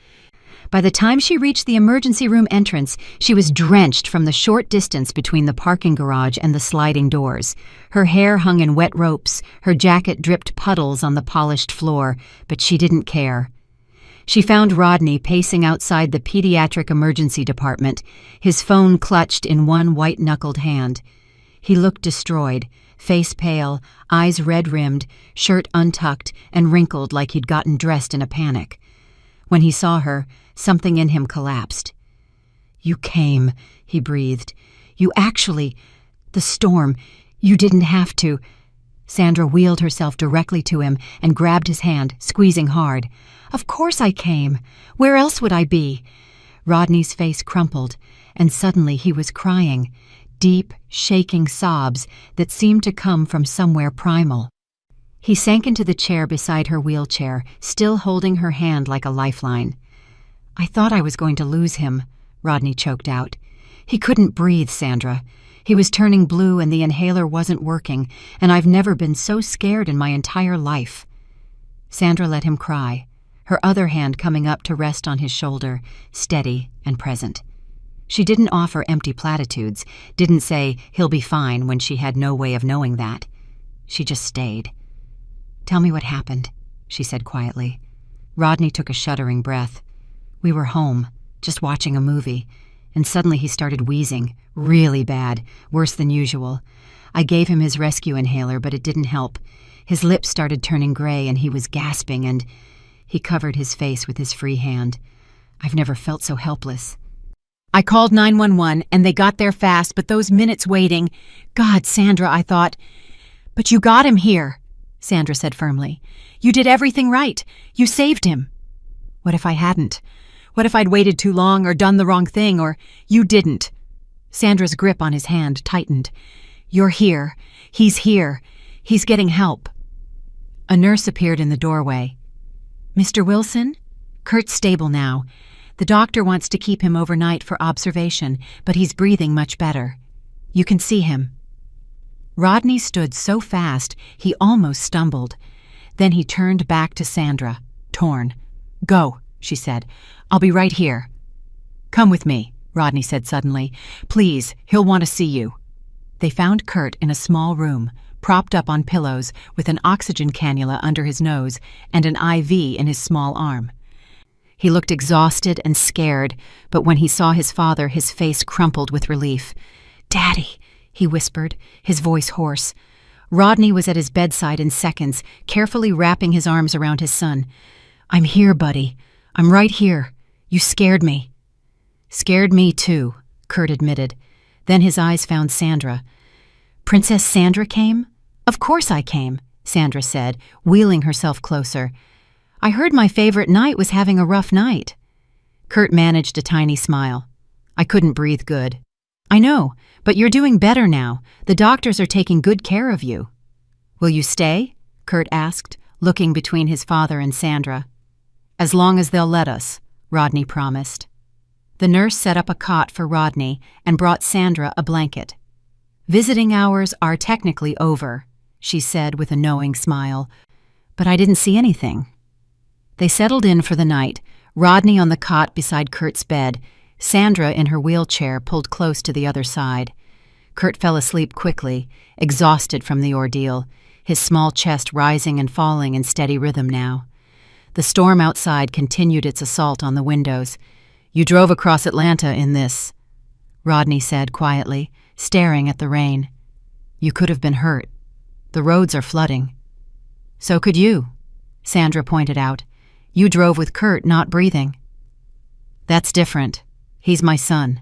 By the time she reached the emergency room entrance, she was drenched from the short distance between the parking garage and the sliding doors. Her hair hung in wet ropes, her jacket dripped puddles on the polished floor, but she didn't care. She found Rodney pacing outside the pediatric emergency department, his phone clutched in one white-knuckled hand. He looked destroyed, face pale, eyes red-rimmed, shirt untucked and wrinkled like he'd gotten dressed in a panic. When he saw her, something in him collapsed. You came, he breathed. You actually... The storm. You didn't have to. Sandra wheeled herself directly to him and grabbed his hand, squeezing hard. Of course I came. Where else would I be? Rodney's face crumpled, and suddenly he was crying, deep, shaking sobs that seemed to come from somewhere primal. He sank into the chair beside her wheelchair, still holding her hand like a lifeline. I thought I was going to lose him, Rodney choked out. He couldn't breathe, Sandra. He was turning blue and the inhaler wasn't working, and I've never been so scared in my entire life. Sandra let him cry, her other hand coming up to rest on his shoulder, steady and present. She didn't offer empty platitudes, didn't say, he'll be fine when she had no way of knowing that. She just stayed. Tell me what happened, she said quietly. Rodney took a shuddering breath. We were home, just watching a movie, and suddenly he started wheezing, really bad, worse than usual. I gave him his rescue inhaler, but it didn't help. His lips started turning gray and he was gasping and... He covered his face with his free hand. I've never felt so helpless. I called 911 and they got there fast, but those minutes waiting... God, Sandra, I thought... But you got him here, Sandra said firmly. You did everything right. You saved him. What if I hadn't? What if I'd waited too long or done the wrong thing, or you didn't? Sandra's grip on his hand tightened. You're here. He's here. He's getting help. A nurse appeared in the doorway. Mr. Wilson? Kurt's stable now. The doctor wants to keep him overnight for observation, but he's breathing much better. You can see him. Rodney stood so fast he almost stumbled. Then he turned back to Sandra, torn. Go, she said. I'll be right here. Come with me, Rodney said suddenly. Please, he'll want to see you. They found Kurt in a small room, propped up on pillows with an oxygen cannula under his nose and an IV in his small arm. He looked exhausted and scared, but when he saw his father, his face crumpled with relief. Daddy, he whispered, his voice hoarse. Rodney was at his bedside in seconds, carefully wrapping his arms around his son. I'm here, buddy. I'm right here. You scared me. Scared me too, Kurt admitted. Then his eyes found Sandra. Princess Sandra came? Of course I came, Sandra said, wheeling herself closer. I heard my favorite knight was having a rough night. Kurt managed a tiny smile. I couldn't breathe good. I know, but you're doing better now. The doctors are taking good care of you. Will you stay? Kurt asked, looking between his father and Sandra. As long as they'll let us, Rodney promised. The nurse set up a cot for Rodney and brought Sandra a blanket. Visiting hours are technically over, she said with a knowing smile, but I didn't see anything. They settled in for the night, Rodney on the cot beside Kurt's bed, Sandra in her wheelchair pulled close to the other side. Kurt fell asleep quickly, exhausted from the ordeal, his small chest rising and falling in steady rhythm now. The storm outside continued its assault on the windows. You drove across Atlanta in this, Rodney said quietly, staring at the rain. You could have been hurt. The roads are flooding. So could you. Sandra pointed out. "You drove with Kurt not breathing." "That's different. He's my son."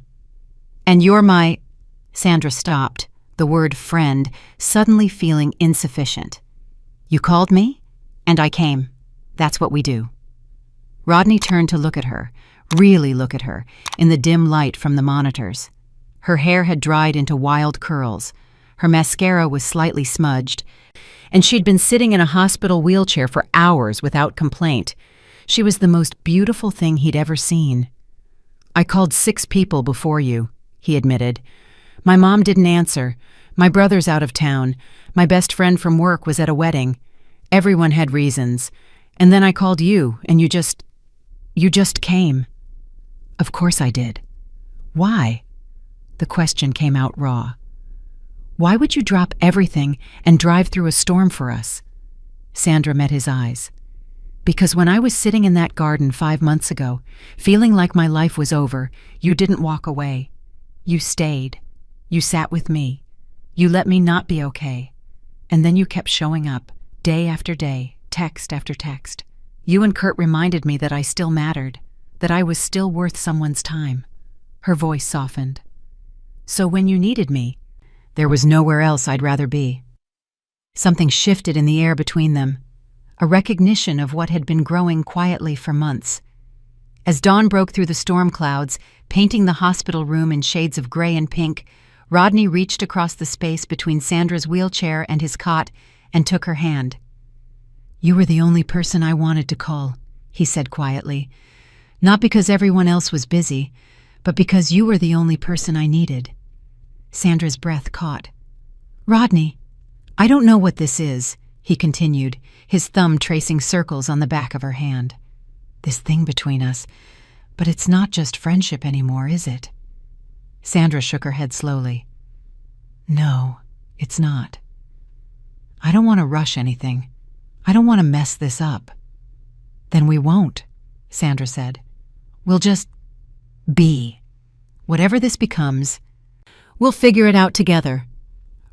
"And you're my—" Sandra stopped, the word friend suddenly feeling insufficient. "You called me, and I came. That's what we do." Rodney turned to look at her, really look at her, in the dim light from the monitors. Her hair had dried into wild curls. Her mascara was slightly smudged, and she'd been sitting in a hospital wheelchair for hours without complaint. She was the most beautiful thing he'd ever seen. "I called 6 people before you," he admitted. "My mom didn't answer. My brother's out of town. My best friend from work was at a wedding. Everyone had reasons. And then I called you, and you just came." "Of course I did. Why?" The question came out raw. "Why would you drop everything and drive through a storm for us?" Sandra met his eyes. "Because when I was sitting in that garden 5 months ago, feeling like my life was over, you didn't walk away. You stayed. You sat with me. You let me not be okay. And then you kept showing up, day after day, text after text. You and Kurt reminded me that I still mattered, that I was still worth someone's time." Her voice softened. "So when you needed me, there was nowhere else I'd rather be." Something shifted in the air between them, a recognition of what had been growing quietly for months. As dawn broke through the storm clouds, painting the hospital room in shades of gray and pink, Rodney reached across the space between Sandra's wheelchair and his cot and took her hand. "You were the only person I wanted to call," he said quietly. "Not because everyone else was busy, but because you were the only person I needed." Sandra's breath caught. "Rodney, I don't know what this is," he continued, his thumb tracing circles on the back of her hand. "This thing between us, but it's not just friendship anymore, is it?" Sandra shook her head slowly. "No, it's not. I don't want to rush anything. I don't want to mess this up." "Then we won't," Sandra said. "We'll just be. Whatever this becomes, we'll figure it out together."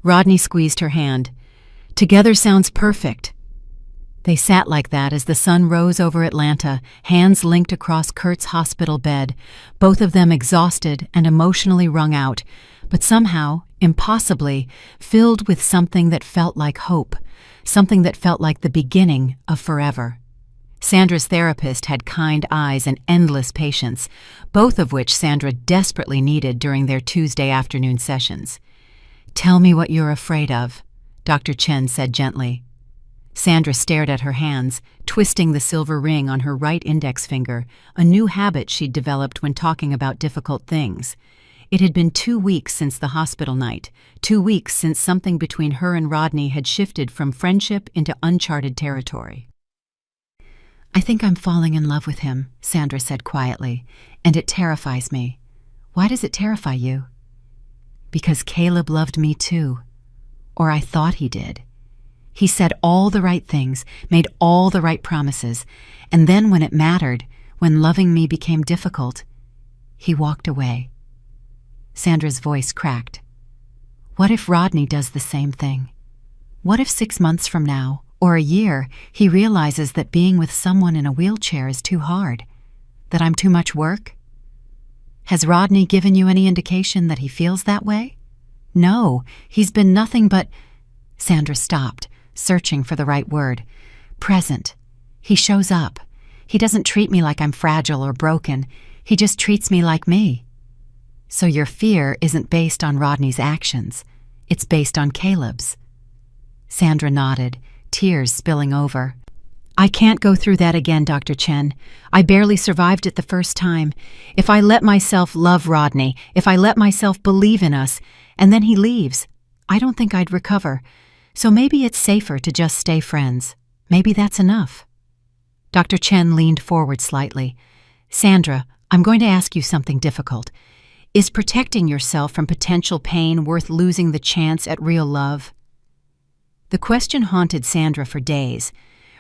Rodney squeezed her hand. "Together sounds perfect." They sat like that as the sun rose over Atlanta, hands linked across Kurt's hospital bed, both of them exhausted and emotionally wrung out, but somehow, impossibly, filled with something that felt like hope, something that felt like the beginning of forever. Sandra's therapist had kind eyes and endless patience, both of which Sandra desperately needed during their Tuesday afternoon sessions. "Tell me what you're afraid of," Dr. Chen said gently. Sandra stared at her hands, twisting the silver ring on her right index finger, a new habit she'd developed when talking about difficult things. It had been 2 weeks since the hospital night, 2 weeks since something between her and Rodney had shifted from friendship into uncharted territory. "I think I'm falling in love with him," Sandra said quietly, "and it terrifies me." "Why does it terrify you?" "Because Caleb loved me too. Or I thought he did. He said all the right things, made all the right promises, and then when it mattered, when loving me became difficult, he walked away." Sandra's voice cracked. "What if Rodney does the same thing? What if 6 months from now, or a year, he realizes that being with someone in a wheelchair is too hard? That I'm too much work? Has Rodney given you any indication that he feels that way?" "No, he's been nothing but—" Sandra stopped, searching for the right word. "Present. He shows up. He doesn't treat me like I'm fragile or broken. He just treats me like me." "So your fear isn't based on Rodney's actions. It's based on Caleb's." Sandra nodded, tears spilling over. "I can't go through that again, Dr. Chen. I barely survived it the first time. If I let myself love Rodney, if I let myself believe in us, and then he leaves, I don't think I'd recover. So maybe it's safer to just stay friends. Maybe that's enough." Dr. Chen leaned forward slightly. "Sandra, I'm going to ask you something difficult. Is protecting yourself from potential pain worth losing the chance at real love?" The question haunted Sandra for days.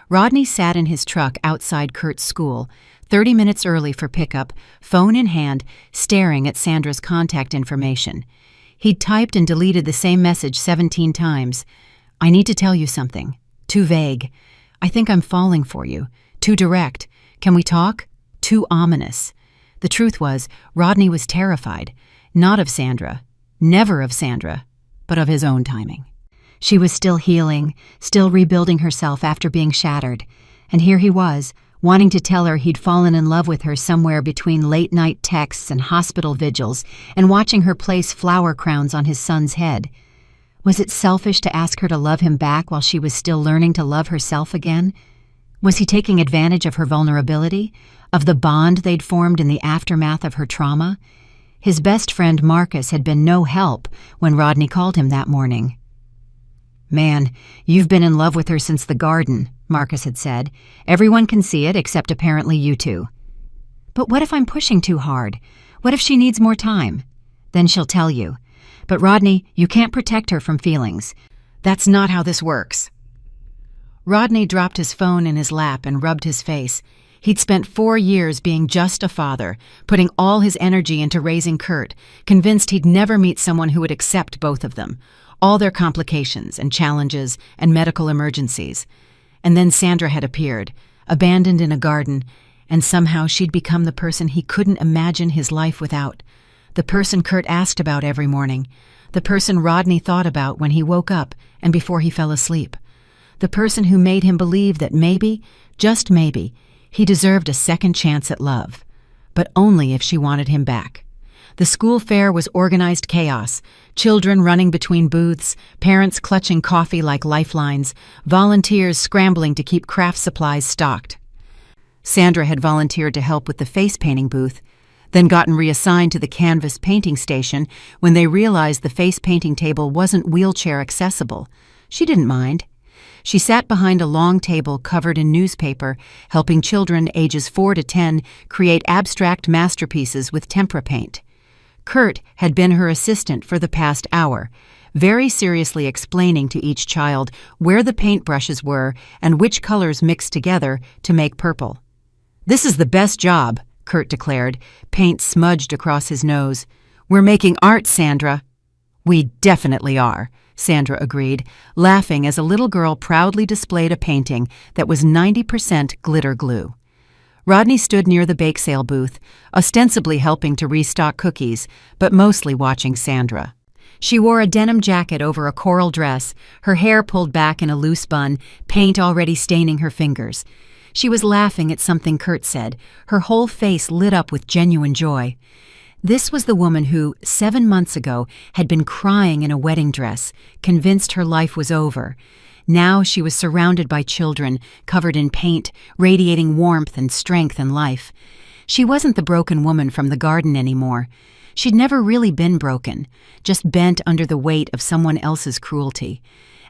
Rodney sat in his truck outside Kurt's school, 30 minutes early for pickup, phone in hand, staring at Sandra's contact information. He'd typed and deleted the same message 17 times. "I need to tell you something. Too vague. I think I'm falling for you. Too direct. Can we talk? Too ominous. The truth was, Rodney was terrified. Not of Sandra. Never of Sandra. But of his own timing. She was still healing, still rebuilding herself after being shattered. And here he was, wanting to tell her he'd fallen in love with her somewhere between late-night texts and hospital vigils, and watching her place flower crowns on his son's head. Was it selfish to ask her to love him back while she was still learning to love herself again? Was he taking advantage of her vulnerability, of the bond they'd formed in the aftermath of her trauma? His best friend Marcus had been no help when Rodney called him that morning. "Man, you've been in love with her since the garden," Marcus had said. "Everyone can see it except apparently you two." "But what if I'm pushing too hard? What if she needs more time?" "Then she'll tell you. But Rodney, you can't protect her from feelings. That's not how this works." Rodney dropped his phone in his lap and rubbed his face. He'd spent 4 years being just a father, putting all his energy into raising Kurt, convinced he'd never meet someone who would accept both of them, all their complications and challenges and medical emergencies. And then Sandra had appeared, abandoned in a garden, and somehow she'd become the person he couldn't imagine his life without, the person Kurt asked about every morning, the person Rodney thought about when he woke up and before he fell asleep, the person who made him believe that maybe, just maybe, he deserved a second chance at love, but only if she wanted him back. The school fair was organized chaos, children running between booths, parents clutching coffee like lifelines, volunteers scrambling to keep craft supplies stocked. Sandra had volunteered to help with the face painting booth, then gotten reassigned to the canvas painting station when they realized the face painting table wasn't wheelchair accessible. She didn't mind. She sat behind a long table covered in newspaper, helping children ages 4 to 10 create abstract masterpieces with tempera paint. Kurt had been her assistant for the past hour, very seriously explaining to each child where the paintbrushes were and which colors mixed together to make purple. "This is the best job," Kurt declared, paint smudged across his nose. "We're making art, Sandra." "We definitely are," Sandra agreed, laughing as a little girl proudly displayed a painting that was 90% glitter glue. Rodney stood near the bake sale booth, ostensibly helping to restock cookies, but mostly watching Sandra. She wore a denim jacket over a coral dress, her hair pulled back in a loose bun, paint already staining her fingers. She was laughing at something Kurt said, her whole face lit up with genuine joy. This was the woman who, 7 months ago, had been crying in a wedding dress, convinced her life was over. Now she was surrounded by children, covered in paint, radiating warmth and strength and life. She wasn't the broken woman from the garden anymore. She'd never really been broken, just bent under the weight of someone else's cruelty.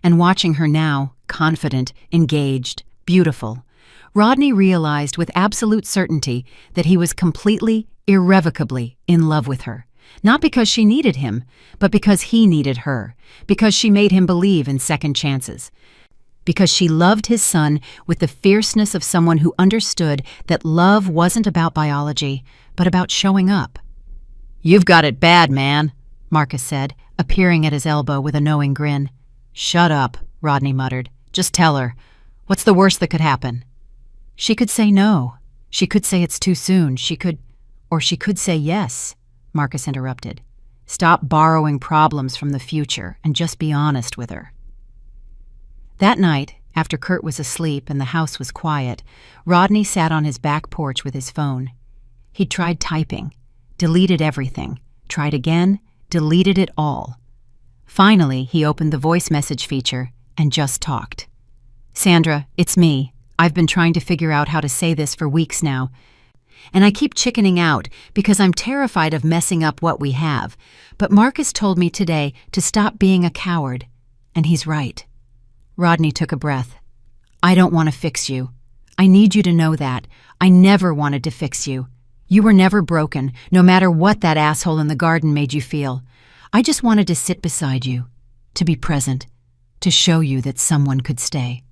And watching her now, confident, engaged, beautiful, Rodney realized with absolute certainty that he was completely, irrevocably in love with her. Not because she needed him, but because he needed her, because she made him believe in second chances, because she loved his son with the fierceness of someone who understood that love wasn't about biology, but about showing up. "You've got it bad, man," Marcus said, appearing at his elbow with a knowing grin. "Shut up," Rodney muttered. "Just tell her. What's the worst that could happen?" "She could say no. She could say it's too soon. She could say yes," Marcus interrupted. "Stop borrowing problems from the future and just be honest with her." That night, after Kurt was asleep and the house was quiet, Rodney sat on his back porch with his phone. He'd tried typing, deleted everything, tried again, deleted it all. Finally, he opened the voice message feature and just talked. "Sandra, it's me. I've been trying to figure out how to say this for weeks now. And I keep chickening out because I'm terrified of messing up what we have. But Marcus told me today to stop being a coward. And he's right." Rodney took a breath. "I don't want to fix you. I need you to know that. I never wanted to fix you. You were never broken, no matter what that asshole in the garden made you feel. I just wanted to sit beside you, to be present, to show you that someone could stay."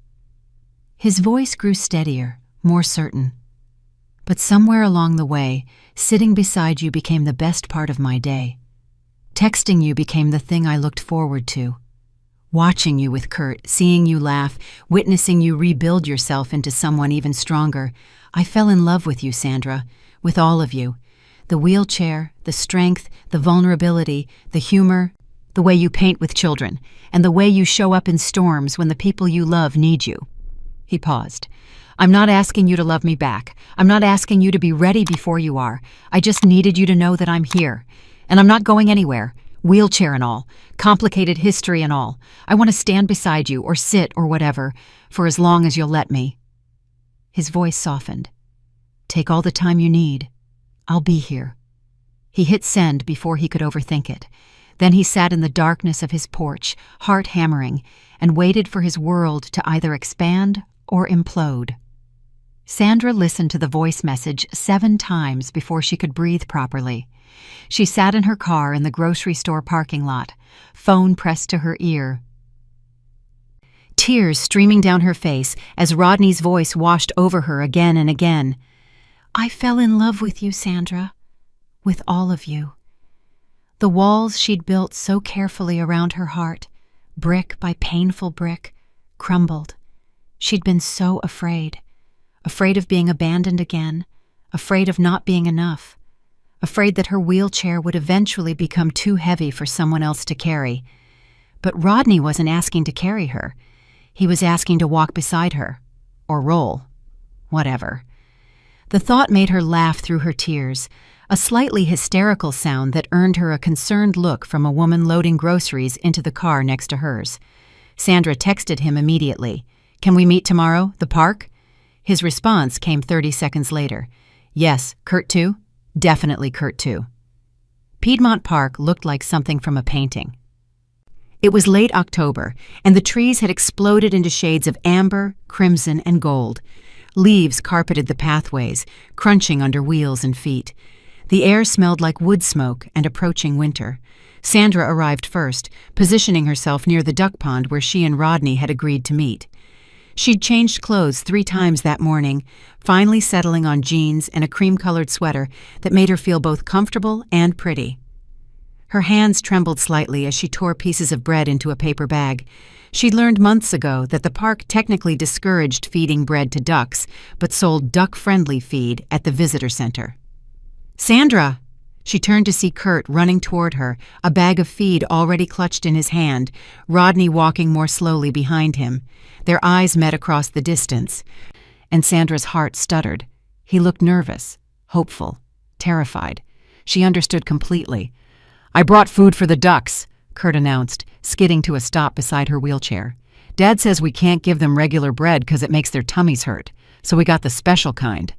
His voice grew steadier, more certain. "But somewhere along the way, sitting beside you became the best part of my day. Texting you became the thing I looked forward to. Watching you with Kurt, seeing you laugh, witnessing you rebuild yourself into someone even stronger, I fell in love with you, Sandra, with all of you. The wheelchair, the strength, the vulnerability, the humor, the way you paint with children, and the way you show up in storms when the people you love need you. He paused. I'm not asking you to love me back. I'm not asking you to be ready before you are. I just needed you to know that I'm here. And I'm not going anywhere. Wheelchair and all. Complicated history and all. I want to stand beside you or sit or whatever, for as long as you'll let me. His voice softened. Take all the time you need. I'll be here. He hit send before he could overthink it. Then he sat in the darkness of his porch, heart hammering, and waited for his world to either expand or implode. Sandra listened to the voice message 7 times before she could breathe properly. She sat in her car in the grocery store parking lot, phone pressed to her ear. Tears streaming down her face as Rodney's voice washed over her again and again. I fell in love with you, Sandra. With all of you. The walls she'd built so carefully around her heart, brick by painful brick, crumbled. She'd been so afraid. Afraid of being abandoned again, afraid of not being enough, afraid that her wheelchair would eventually become too heavy for someone else to carry. But Rodney wasn't asking to carry her. He was asking to walk beside her. Or roll. Whatever. The thought made her laugh through her tears, a slightly hysterical sound that earned her a concerned look from a woman loading groceries into the car next to hers. Sandra texted him immediately. Can we meet tomorrow? The park? His response came 30 seconds later. Yes, Kurt too? Definitely Kurt too. Piedmont Park looked like something from a painting. It was late October, and the trees had exploded into shades of amber, crimson, and gold. Leaves carpeted the pathways, crunching under wheels and feet. The air smelled like wood smoke and approaching winter. Sandra arrived first, positioning herself near the duck pond where she and Rodney had agreed to meet. She'd changed clothes 3 times that morning, finally settling on jeans and a cream-colored sweater that made her feel both comfortable and pretty. Her hands trembled slightly as she tore pieces of bread into a paper bag. She'd learned months ago that the park technically discouraged feeding bread to ducks, but sold duck-friendly feed at the visitor center. Sandra! She turned to see Kurt running toward her, a bag of feed already clutched in his hand, Rodney walking more slowly behind him. Their eyes met across the distance, and Sandra's heart stuttered. He looked nervous, hopeful, terrified. She understood completely. I brought food for the ducks, Kurt announced, skidding to a stop beside her wheelchair. Dad says we can't give them regular bread because it makes their tummies hurt, so we got the special kind.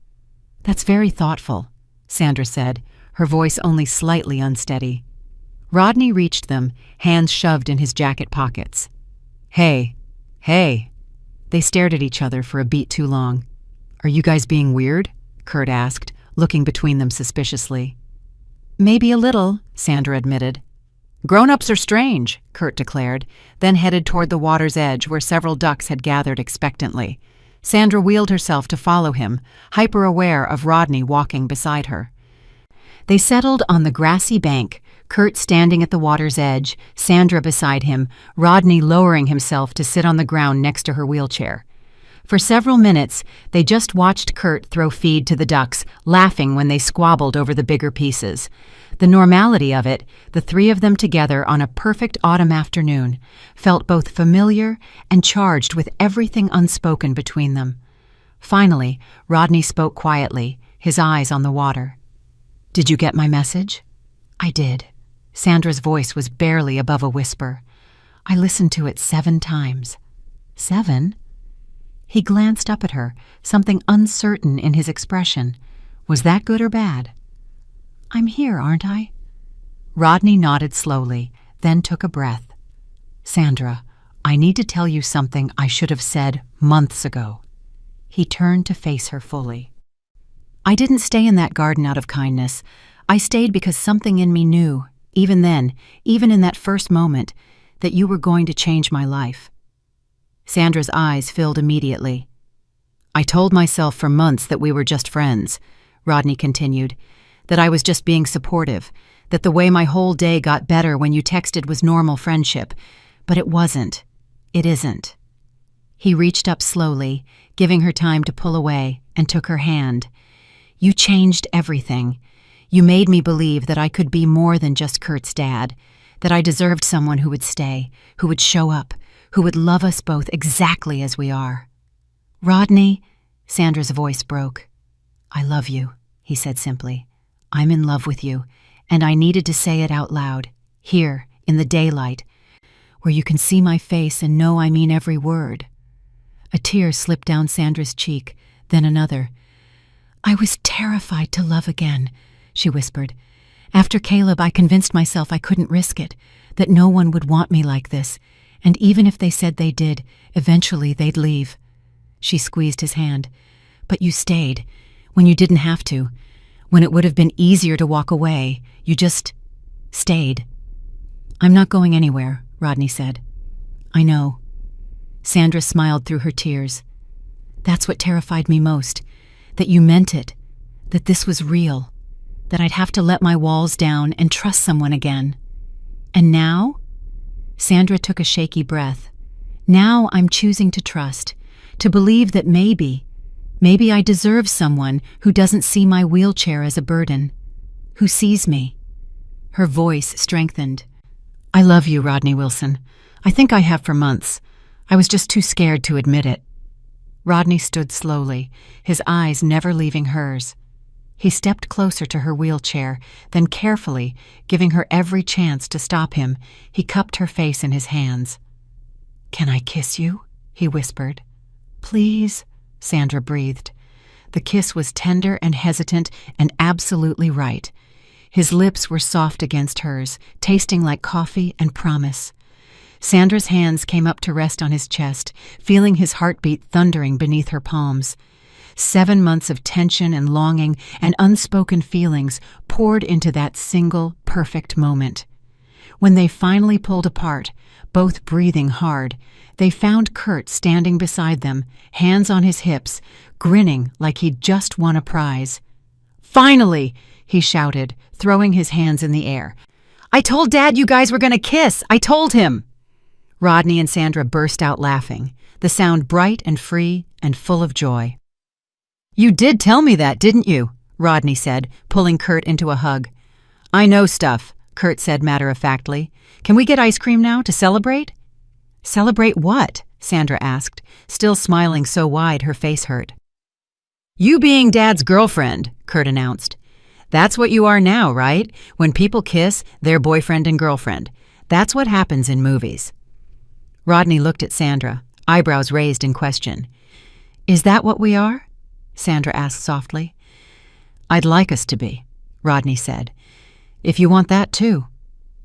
That's very thoughtful, Sandra said, her voice only slightly unsteady. Rodney reached them, hands shoved in his jacket pockets. Hey. They stared at each other for a beat too long. Are you guys being weird? Kurt asked, looking between them suspiciously. Maybe a little, Sandra admitted. Grown-ups are strange, Kurt declared, then headed toward the water's edge where several ducks had gathered expectantly. Sandra wheeled herself to follow him, hyper-aware of Rodney walking beside her. They settled on the grassy bank, Kurt standing at the water's edge, Sandra beside him, Rodney lowering himself to sit on the ground next to her wheelchair. For several minutes, they just watched Kurt throw feed to the ducks, laughing when they squabbled over the bigger pieces. The normality of it, the 3 of them together on a perfect autumn afternoon, felt both familiar and charged with everything unspoken between them. Finally, Rodney spoke quietly, his eyes on the water. Did you get my message? I did. Sandra's voice was barely above a whisper. I listened to it 7 times. 7? He glanced up at her, something uncertain in his expression. Was that good or bad? I'm here, aren't I? Rodney nodded slowly, then took a breath. Sandra, I need to tell you something I should have said months ago. He turned to face her fully. I didn't stay in that garden out of kindness. I stayed because something in me knew, even then, even in that first moment, that you were going to change my life. Sandra's eyes filled immediately. I told myself for months that we were just friends, Rodney continued, that I was just being supportive, that the way my whole day got better when you texted was normal friendship. But it wasn't. It isn't. He reached up slowly, giving her time to pull away, and took her hand. You changed everything. You made me believe that I could be more than just Kurt's dad, that I deserved someone who would stay, who would show up, who would love us both exactly as we are. Rodney, Sandra's voice broke. I love you, he said simply. I'm in love with you, and I needed to say it out loud, here, in the daylight, where you can see my face and know I mean every word. A tear slipped down Sandra's cheek, then another. I was terrified to love again, she whispered. After Caleb, I convinced myself I couldn't risk it, that no one would want me like this, and even if they said they did, eventually they'd leave. She squeezed his hand. But you stayed, when you didn't have to. When it would have been easier to walk away, you just stayed. I'm not going anywhere, Rodney said. I know. Sandra smiled through her tears. That's what terrified me most, that you meant it, that this was real, that I'd have to let my walls down and trust someone again. And now? Sandra took a shaky breath. Now I'm choosing to trust, to believe that maybe I deserve someone who doesn't see my wheelchair as a burden, who sees me. Her voice strengthened. I love you, Rodney Wilson. I think I have for months. I was just too scared to admit it. Rodney stood slowly, his eyes never leaving hers. He stepped closer to her wheelchair, then carefully, giving her every chance to stop him, he cupped her face in his hands. Can I kiss you? He whispered. Please, Sandra breathed. The kiss was tender and hesitant and absolutely right. His lips were soft against hers, tasting like coffee and promise. Sandra's hands came up to rest on his chest, feeling his heartbeat thundering beneath her palms. 7 months of tension and longing and unspoken feelings poured into that single, perfect moment. When they finally pulled apart, both breathing hard, they found Kurt standing beside them, hands on his hips, grinning like he'd just won a prize. Finally, he shouted, throwing his hands in the air. I told Dad you guys were going to kiss. I told him. Rodney and Sandra burst out laughing, the sound bright and free and full of joy. You did tell me that, didn't you? Rodney said, pulling Kurt into a hug. I know stuff, Kurt said matter-of-factly. Can we get ice cream now to celebrate? Celebrate what? Sandra asked, still smiling so wide her face hurt. You being Dad's girlfriend, Kurt announced. That's what you are now, right? When people kiss, they're boyfriend and girlfriend. That's what happens in movies. Rodney looked at Sandra, eyebrows raised in question. Is that what we are? Sandra asked softly. I'd like us to be, Rodney said. If you want that too.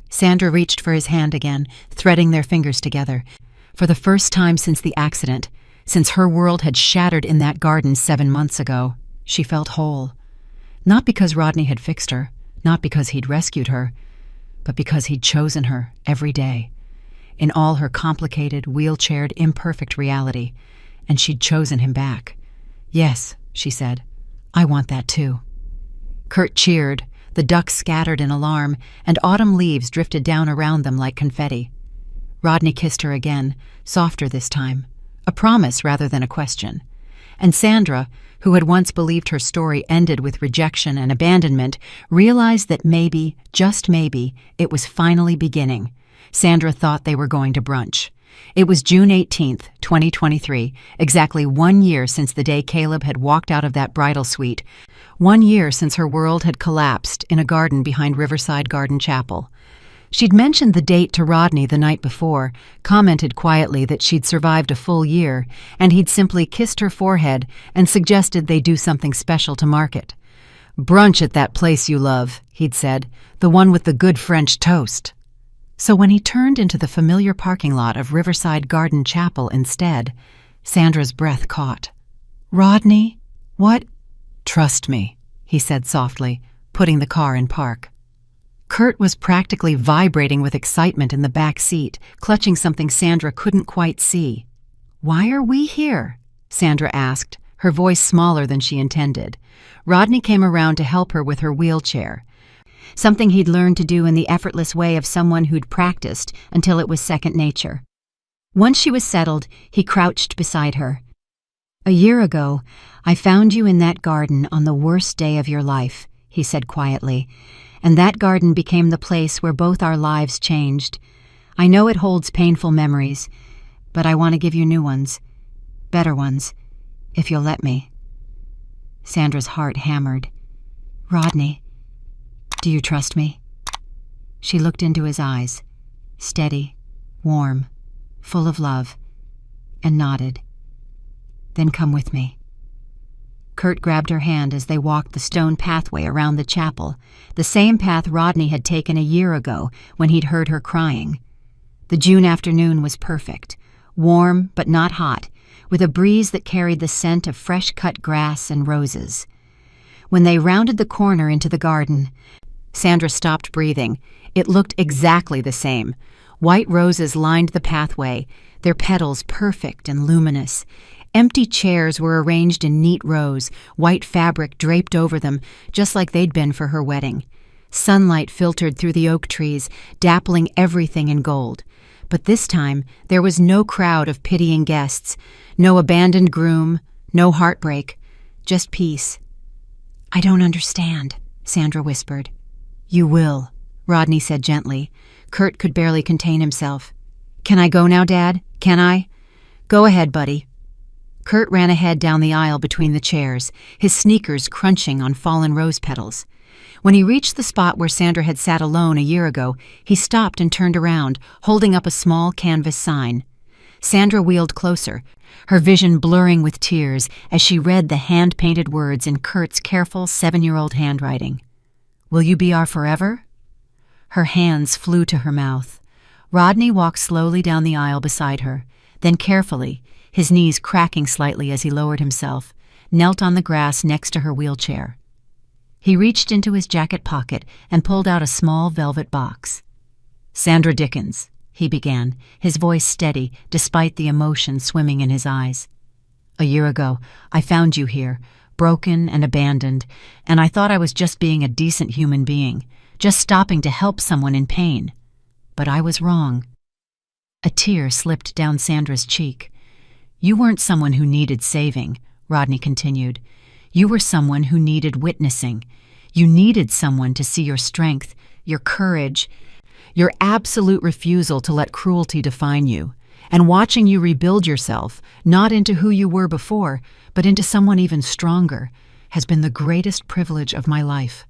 Sandra reached for his hand again, threading their fingers together. For the first time since the accident, since her world had shattered in that garden 7 months ago, she felt whole. Not because Rodney had fixed her, not because he'd rescued her, but because he'd chosen her every day, in all her complicated, wheelchaired, imperfect reality, and she'd chosen him back. Yes, she said, I want that too. Kurt cheered, the ducks scattered in alarm, and autumn leaves drifted down around them like confetti. Rodney kissed her again, softer this time, a promise rather than a question. And Sandra, who had once believed her story ended with rejection and abandonment, realized that maybe, just maybe, it was finally beginning. Sandra thought they were going to brunch. It was June 18th, 2023, exactly 1 year since the day Caleb had walked out of that bridal suite, 1 year since her world had collapsed in a garden behind Riverside Garden Chapel. She'd mentioned the date to Rodney the night before, commented quietly that she'd survived a full year, and he'd simply kissed her forehead and suggested they do something special to mark it. Brunch at that place you love, he'd said, the one with the good French toast. So when he turned into the familiar parking lot of Riverside Garden Chapel instead, Sandra's breath caught. Rodney, what? Trust me, he said softly, putting the car in park. Kurt was practically vibrating with excitement in the back seat, clutching something Sandra couldn't quite see. Why are we here? Sandra asked, her voice smaller than she intended. Rodney came around to help her with her wheelchair. something he'd learned to do in the effortless way of someone who'd practiced until it was second nature. Once she was settled, he crouched beside her. "A year ago, I found you in that garden on the worst day of your life," he said quietly, "and that garden became the place where both our lives changed. I know it holds painful memories, but I want to give you new ones, better ones, if you'll let me." Sandra's heart hammered. "Rodney, do you trust me?" She looked into his eyes, steady, warm, full of love, and nodded. "Then come with me." Kurt grabbed her hand as they walked the stone pathway around the chapel, the same path Rodney had taken a year ago when he'd heard her crying. The June afternoon was perfect, warm but not hot, with a breeze that carried the scent of fresh-cut grass and roses. When they rounded the corner into the garden, Sandra stopped breathing. It looked exactly the same. White roses lined the pathway, their petals perfect and luminous. Empty chairs were arranged in neat rows, white fabric draped over them, just like they'd been for her wedding. Sunlight filtered through the oak trees, dappling everything in gold. But this time, there was no crowd of pitying guests, no abandoned groom, no heartbreak, just peace. "I don't understand," Sandra whispered. "You will," Rodney said gently. Kurt could barely contain himself. "Can I go now, Dad? Can I?" "Go ahead, buddy." Kurt ran ahead down the aisle between the chairs, his sneakers crunching on fallen rose petals. When he reached the spot where Sandra had sat alone a year ago, he stopped and turned around, holding up a small canvas sign. Sandra wheeled closer, her vision blurring with tears as she read the hand-painted words in Kurt's careful 7-year-old handwriting. "Will you be our forever?" Her hands flew to her mouth. Rodney walked slowly down the aisle beside her, then carefully, his knees cracking slightly as he lowered himself, knelt on the grass next to her wheelchair. He reached into his jacket pocket and pulled out a small velvet box. "Sandra Dickens," he began, his voice steady despite the emotion swimming in his eyes. "A year ago, I found you here, broken and abandoned, and I thought I was just being a decent human being, just stopping to help someone in pain. But I was wrong." A tear slipped down Sandra's cheek. "You weren't someone who needed saving," Rodney continued. "You were someone who needed witnessing. You needed someone to see your strength, your courage, your absolute refusal to let cruelty define you, and watching you rebuild yourself, not into who you were before, but into someone even stronger, has been the greatest privilege of my life."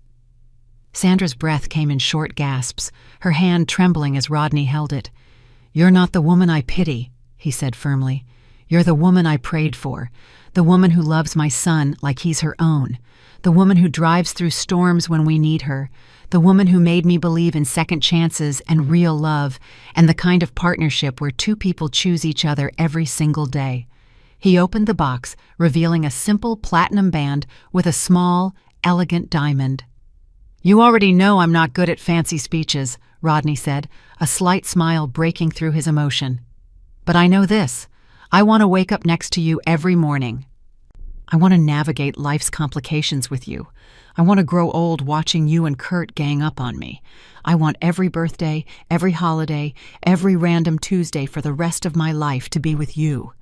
Sandra's breath came in short gasps, her hand trembling as Rodney held it. "You're not the woman I pity," he said firmly. "You're the woman I prayed for, the woman who loves my son like he's her own, the woman who drives through storms when we need her, the woman who made me believe in second chances and real love, and the kind of partnership where two people choose each other every single day." He opened the box, revealing a simple platinum band with a small, elegant diamond. "You already know I'm not good at fancy speeches," Rodney said, a slight smile breaking through his emotion. "But I know this. I want to wake up next to you every morning. I want to navigate life's complications with you. I want to grow old watching you and Kurt gang up on me. I want every birthday, every holiday, every random Tuesday for the rest of my life to be with you."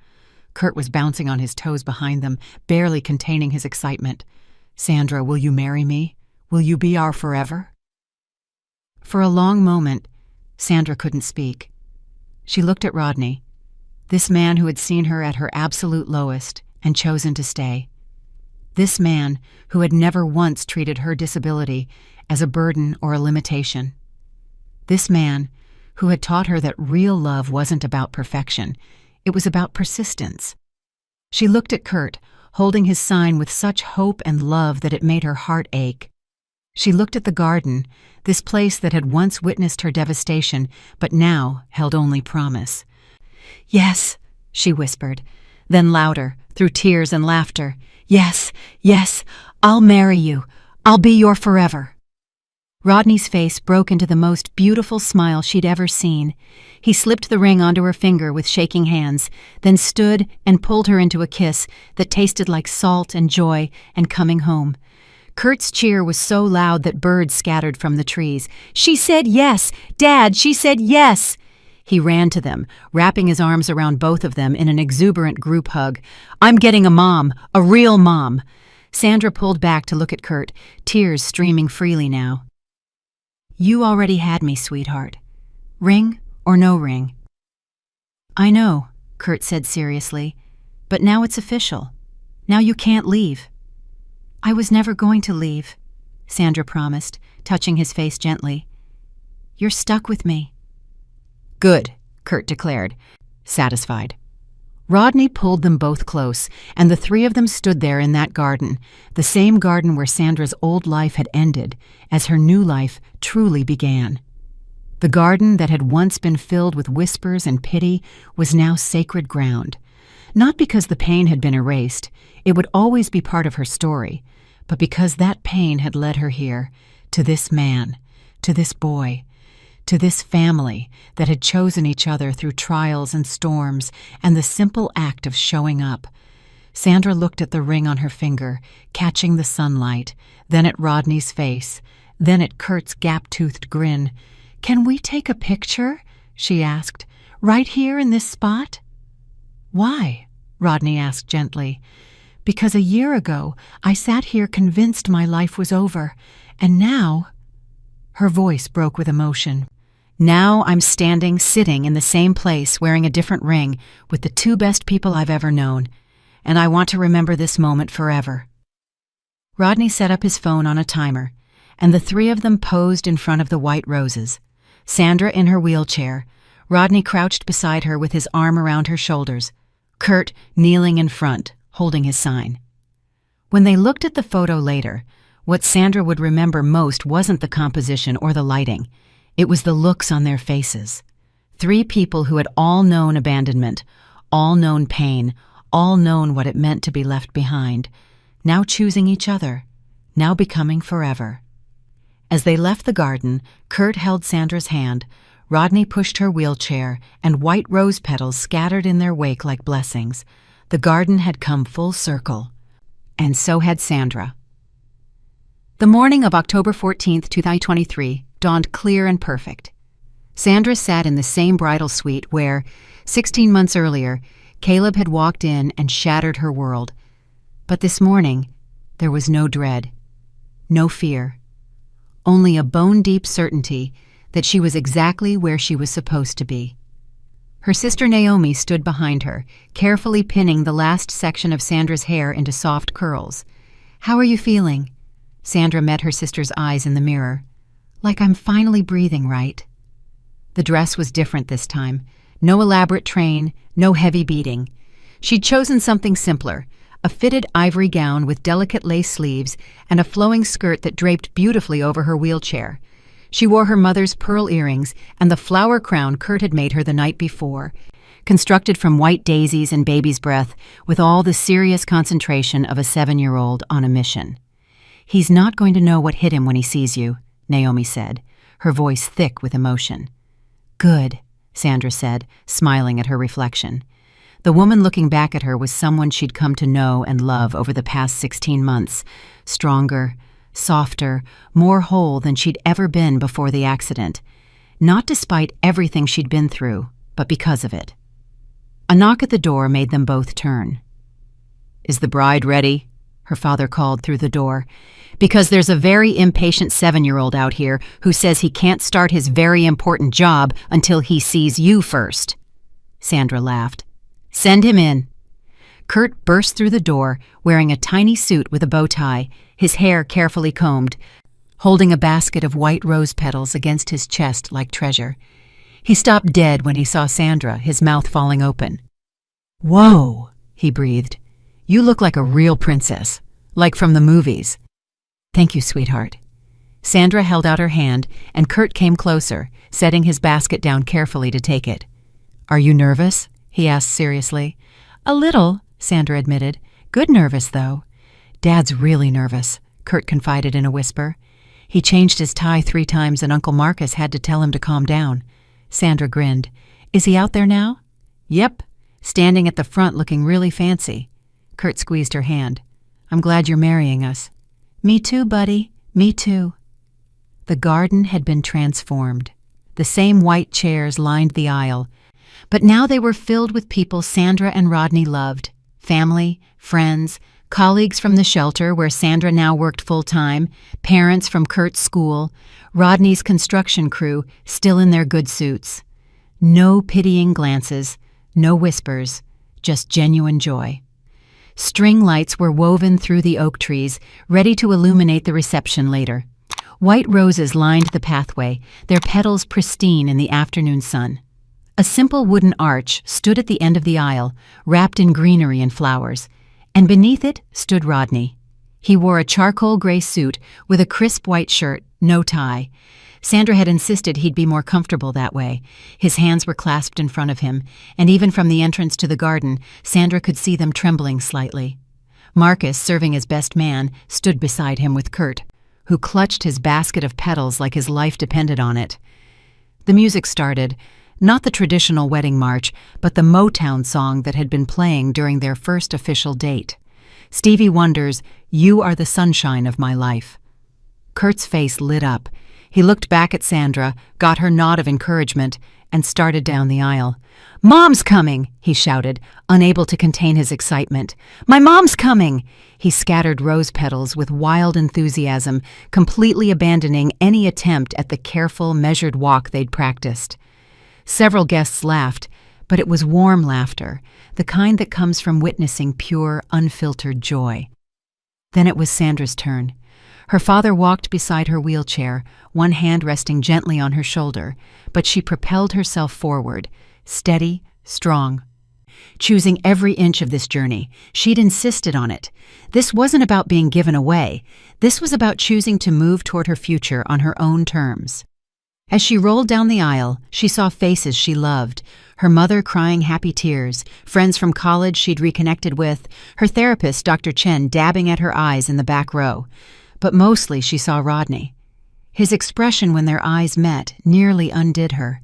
Kurt was bouncing on his toes behind them, barely containing his excitement. "Sandra, will you marry me? Will you be our forever?" For a long moment, Sandra couldn't speak. She looked at Rodney, this man who had seen her at her absolute lowest and chosen to stay. This man who had never once treated her disability as a burden or a limitation. This man who had taught her that real love wasn't about perfection, it was about persistence. She looked at Kurt, holding his sign with such hope and love that it made her heart ache. She looked at the garden, this place that had once witnessed her devastation, but now held only promise. "Yes," she whispered, then louder, through tears and laughter. "Yes, yes, I'll marry you. I'll be your forever." Rodney's face broke into the most beautiful smile she'd ever seen. He slipped the ring onto her finger with shaking hands, then stood and pulled her into a kiss that tasted like salt and joy and coming home. Kurt's cheer was so loud that birds scattered from the trees. "She said yes! Dad, she said yes!" He ran to them, wrapping his arms around both of them in an exuberant group hug. "I'm getting a mom, a real mom." Sandra pulled back to look at Kurt, tears streaming freely now. "You already had me, sweetheart. Ring or no ring?" "I know," Kurt said seriously, "but now it's official. Now you can't leave." "I was never going to leave," Sandra promised, touching his face gently. "You're stuck with me." "Good," Kurt declared, satisfied. Rodney pulled them both close, and the three of them stood there in that garden, the same garden where Sandra's old life had ended, as her new life truly began. The garden that had once been filled with whispers and pity was now sacred ground. Not because the pain had been erased, it would always be part of her story, but because that pain had led her here, to this man, to this boy, to this family that had chosen each other through trials and storms and the simple act of showing up. Sandra looked at the ring on her finger, catching the sunlight, then at Rodney's face, then at Kurt's gap-toothed grin. "Can we take a picture?" she asked. "Right here in this spot?" "Why?" Rodney asked gently. "Because a year ago I sat here convinced my life was over, and now—" Her voice broke with emotion. "Now I'm sitting in the same place wearing a different ring with the two best people I've ever known, and I want to remember this moment forever." Rodney set up his phone on a timer, and the three of them posed in front of the white roses. Sandra in her wheelchair, Rodney crouched beside her with his arm around her shoulders, Kurt kneeling in front, holding his sign. When they looked at the photo later, what Sandra would remember most wasn't the composition or the lighting. It was the looks on their faces. Three people who had all known abandonment, all known pain, all known what it meant to be left behind, now choosing each other, now becoming forever. As they left the garden, Kurt held Sandra's hand, Rodney pushed her wheelchair, and white rose petals scattered in their wake like blessings. The garden had come full circle, and so had Sandra. The morning of October 14th, 2023, dawned clear and perfect. Sandra sat in the same bridal suite where, 16 months earlier, Caleb had walked in and shattered her world. But this morning, there was no dread, no fear, only a bone-deep certainty that she was exactly where she was supposed to be. Her sister Naomi stood behind her, carefully pinning the last section of Sandra's hair into soft curls. "How are you feeling?" Sandra met her sister's eyes in the mirror. "Like I'm finally breathing right." The dress was different this time. No elaborate train, no heavy beading. She'd chosen something simpler, a fitted ivory gown with delicate lace sleeves and a flowing skirt that draped beautifully over her wheelchair. She wore her mother's pearl earrings and the flower crown Kurt had made her the night before, constructed from white daisies and baby's breath with all the serious concentration of a 7-year-old on a mission. "He's not going to know what hit him when he sees you," Naomi said, her voice thick with emotion. "Good," Sandra said, smiling at her reflection. The woman looking back at her was someone she'd come to know and love over the past 16 months, stronger, softer, more whole than she'd ever been before the accident. Not despite everything she'd been through, but because of it. A knock at the door made them both turn. "Is the bride ready?" her father called through the door. "Because there's a very impatient 7-year-old out here who says he can't start his very important job until he sees you first." Sandra laughed. "Send him in." Kurt burst through the door, wearing a tiny suit with a bow tie, his hair carefully combed, holding a basket of white rose petals against his chest like treasure. He stopped dead when he saw Sandra, his mouth falling open. "Whoa," he breathed. "You look like a real princess, like from the movies." "Thank you, sweetheart." Sandra held out her hand, and Kurt came closer, setting his basket down carefully to take it. "Are you nervous?" he asked seriously. "A little," Sandra admitted. "Good nervous, though." "Dad's really nervous," Kurt confided in a whisper. "He changed his tie 3 times and Uncle Marcus had to tell him to calm down." Sandra grinned. "Is he out there now?" "Yep, standing at the front looking really fancy." Kurt squeezed her hand. "I'm glad you're marrying us." "Me too, buddy. Me too." The garden had been transformed. The same white chairs lined the aisle, but now they were filled with people Sandra and Rodney loved: family, friends, colleagues from the shelter where Sandra now worked full-time, parents from Kurt's school, Rodney's construction crew still in their good suits. No pitying glances, no whispers, just genuine joy. String lights were woven through the oak trees, ready to illuminate the reception later. White roses lined the pathway, their petals pristine in the afternoon sun. A simple wooden arch stood at the end of the aisle, wrapped in greenery and flowers, and beneath it stood Rodney. He wore a charcoal gray suit with a crisp white shirt, no tie. Sandra had insisted he'd be more comfortable that way. His hands were clasped in front of him, and even from the entrance to the garden, Sandra could see them trembling slightly. Marcus, serving as best man, stood beside him with Kurt, who clutched his basket of petals like his life depended on it. The music started, not the traditional wedding march, but the Motown song that had been playing during their first official date. Stevie Wonder's "You Are the Sunshine of My Life." Kurt's face lit up. He looked back at Sandra, got her nod of encouragement, and started down the aisle. "Mom's coming!" he shouted, unable to contain his excitement. "My mom's coming!" He scattered rose petals with wild enthusiasm, completely abandoning any attempt at the careful, measured walk they'd practiced. Several guests laughed, but it was warm laughter, the kind that comes from witnessing pure, unfiltered joy. Then it was Sandra's turn. Her father walked beside her wheelchair, one hand resting gently on her shoulder, but she propelled herself forward, steady, strong. Choosing every inch of this journey, she'd insisted on it. This wasn't about being given away. This was about choosing to move toward her future on her own terms. As she rolled down the aisle, she saw faces she loved, her mother crying happy tears, friends from college she'd reconnected with, her therapist, Dr. Chen, dabbing at her eyes in the back row. But mostly she saw Rodney. His expression when their eyes met nearly undid her.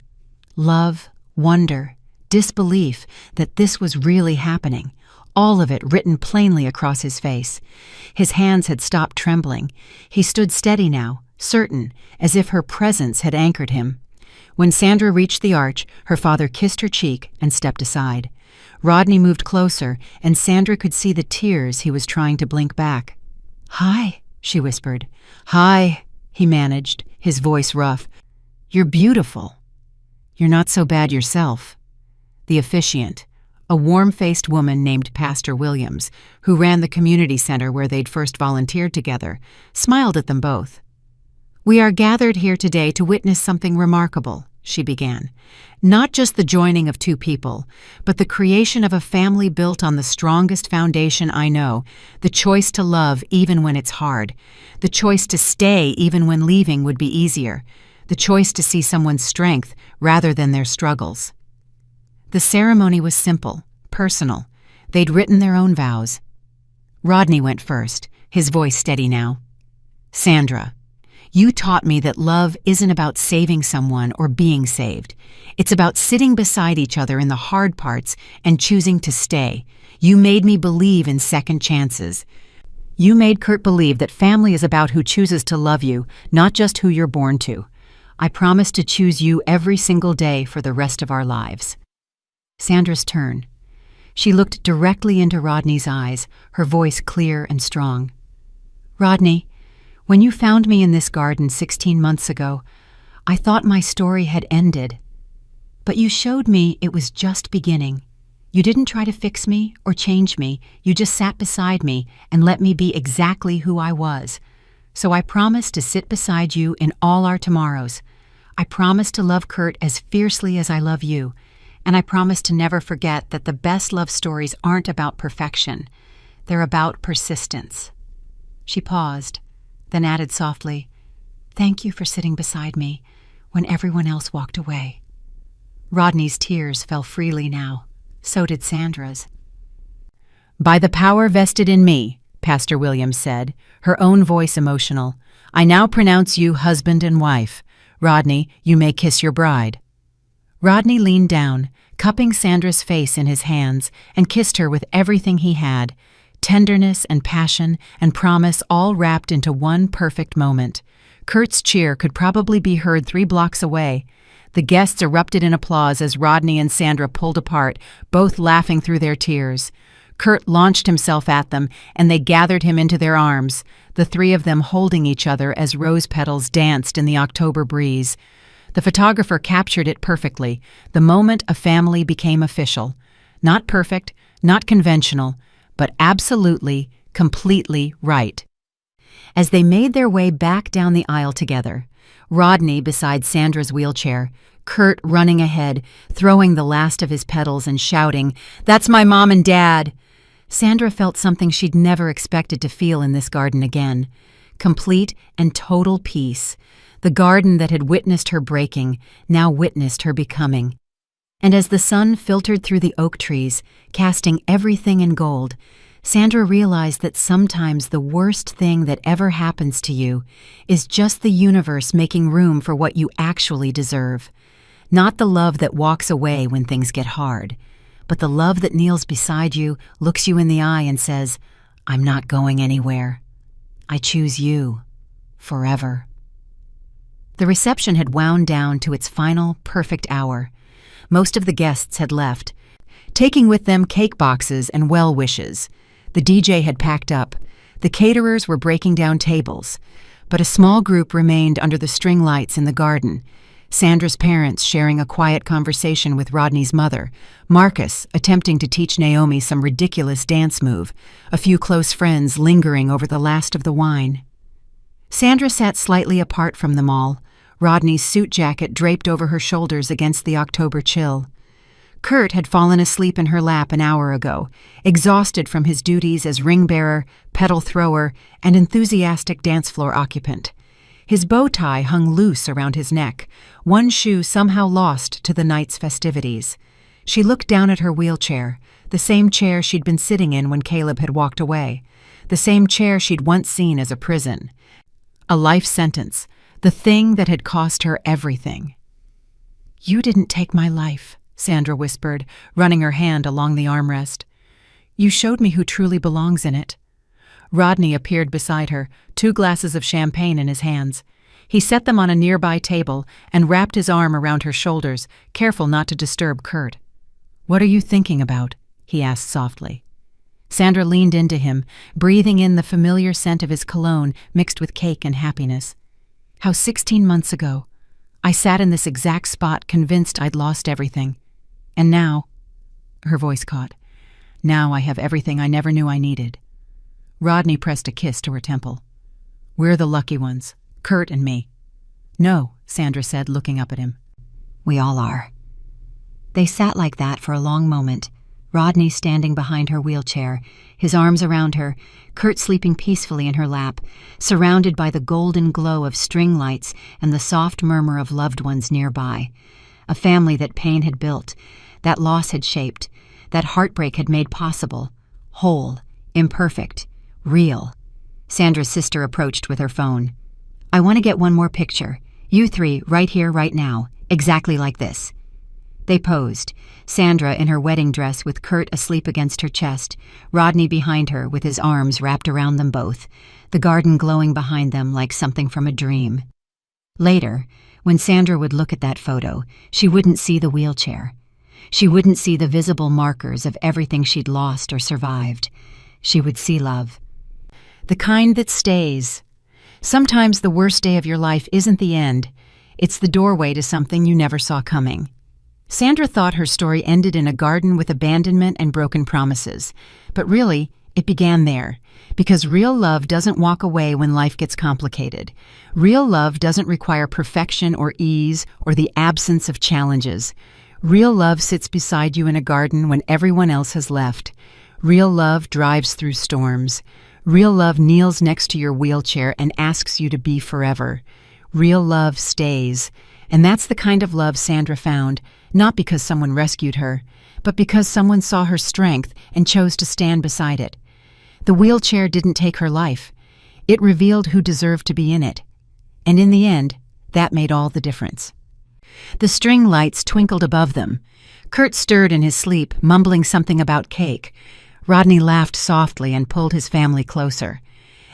Love, wonder, disbelief that this was really happening, all of it written plainly across his face. His hands had stopped trembling. He stood steady now, certain, as if her presence had anchored him. When Sandra reached the arch, her father kissed her cheek and stepped aside. Rodney moved closer, and Sandra could see the tears he was trying to blink back. "Hi," she whispered. "Hi," he managed, his voice rough. "You're beautiful." "You're not so bad yourself." The officiant, a warm-faced woman named Pastor Williams, who ran the community center where they'd first volunteered together, smiled at them both. "We are gathered here today to witness something remarkable," she began. "Not just the joining of two people, but the creation of a family built on the strongest foundation I know, the choice to love even when it's hard, the choice to stay even when leaving would be easier, the choice to see someone's strength rather than their struggles." The ceremony was simple, personal. They'd written their own vows. Rodney went first, his voice steady now. "Sandra, you taught me that love isn't about saving someone or being saved. It's about sitting beside each other in the hard parts and choosing to stay. You made me believe in second chances. You made Kurt believe that family is about who chooses to love you, not just who you're born to. I promise to choose you every single day for the rest of our lives." Sandra's turn. She looked directly into Rodney's eyes, her voice clear and strong. "Rodney, when you found me in this garden 16 months ago, I thought my story had ended. But you showed me it was just beginning. You didn't try to fix me or change me. You just sat beside me and let me be exactly who I was. So I promise to sit beside you in all our tomorrows. I promise to love Kurt as fiercely as I love you. And I promise to never forget that the best love stories aren't about perfection. They're about persistence." She paused, then added softly, "Thank you for sitting beside me when everyone else walked away." Rodney's tears fell freely now. So did Sandra's. "By the power vested in me," Pastor Williams said, her own voice emotional, "I now pronounce you husband and wife. Rodney, you may kiss your bride." Rodney leaned down, cupping Sandra's face in his hands, and kissed her with everything he had, tenderness and passion and promise all wrapped into one perfect moment. Kurt's cheer could probably be heard 3 blocks away. The guests erupted in applause as Rodney and Sandra pulled apart, both laughing through their tears. Kurt launched himself at them, and they gathered him into their arms, the 3 of them holding each other as rose petals danced in the October breeze. The photographer captured it perfectly, the moment a family became official. Not perfect, not conventional, but absolutely, completely right. As they made their way back down the aisle together, Rodney beside Sandra's wheelchair, Kurt running ahead, throwing the last of his petals and shouting, "That's my mom and dad!" Sandra felt something she'd never expected to feel in this garden again. Complete and total peace. The garden that had witnessed her breaking now witnessed her becoming. And as the sun filtered through the oak trees, casting everything in gold, Sandra realized that sometimes the worst thing that ever happens to you is just the universe making room for what you actually deserve. Not the love that walks away when things get hard, but the love that kneels beside you, looks you in the eye and says, "I'm not going anywhere. I choose you. Forever." The reception had wound down to its final, perfect hour. Most of the guests had left, taking with them cake boxes and well wishes. The DJ had packed up. The caterers were breaking down tables. But a small group remained under the string lights in the garden. Sandra's parents sharing a quiet conversation with Rodney's mother, Marcus attempting to teach Naomi some ridiculous dance move, a few close friends lingering over the last of the wine. Sandra sat slightly apart from them all, Rodney's suit jacket draped over her shoulders against the October chill. Kurt had fallen asleep in her lap an hour ago, exhausted from his duties as ring-bearer, pedal thrower, and enthusiastic dance floor occupant. His bow tie hung loose around his neck, one shoe somehow lost to the night's festivities. She looked down at her wheelchair, the same chair she'd been sitting in when Caleb had walked away, the same chair she'd once seen as a prison. A life sentence, the thing that had cost her everything. "You didn't take my life," Sandra whispered, running her hand along the armrest. "You showed me who truly belongs in it." Rodney appeared beside her, 2 glasses of champagne in his hands. He set them on a nearby table and wrapped his arm around her shoulders, careful not to disturb Kurt. "What are you thinking about?" he asked softly. Sandra leaned into him, breathing in the familiar scent of his cologne mixed with cake and happiness. "How 16 months ago, I sat in this exact spot convinced I'd lost everything. And now," her voice caught, "now I have everything I never knew I needed." Rodney pressed a kiss to her temple. "We're the lucky ones, Kurt and me." "No," Sandra said, looking up at him. "We all are." They sat like that for a long moment, Rodney standing behind her wheelchair, his arms around her, Kurt sleeping peacefully in her lap, surrounded by the golden glow of string lights and the soft murmur of loved ones nearby. A family that pain had built, that loss had shaped, that heartbreak had made possible, whole, imperfect, real. Sandra's sister approached with her phone. "I want to get one more picture. You 3, right here, right now, exactly like this." They posed, Sandra in her wedding dress with Kurt asleep against her chest, Rodney behind her with his arms wrapped around them both, the garden glowing behind them like something from a dream. Later, when Sandra would look at that photo, she wouldn't see the wheelchair. She wouldn't see the visible markers of everything she'd lost or survived. She would see love. The kind that stays. Sometimes the worst day of your life isn't the end. It's the doorway to something you never saw coming. Sandra thought her story ended in a garden with abandonment and broken promises. But really, it began there. Because real love doesn't walk away when life gets complicated. Real love doesn't require perfection or ease or the absence of challenges. Real love sits beside you in a garden when everyone else has left. Real love drives through storms. Real love kneels next to your wheelchair and asks you to be forever. Real love stays. And that's the kind of love Sandra found, not because someone rescued her, but because someone saw her strength and chose to stand beside it. The wheelchair didn't take her life. It revealed who deserved to be in it. And in the end, that made all the difference. The string lights twinkled above them. Kurt stirred in his sleep, mumbling something about cake. Rodney laughed softly and pulled his family closer.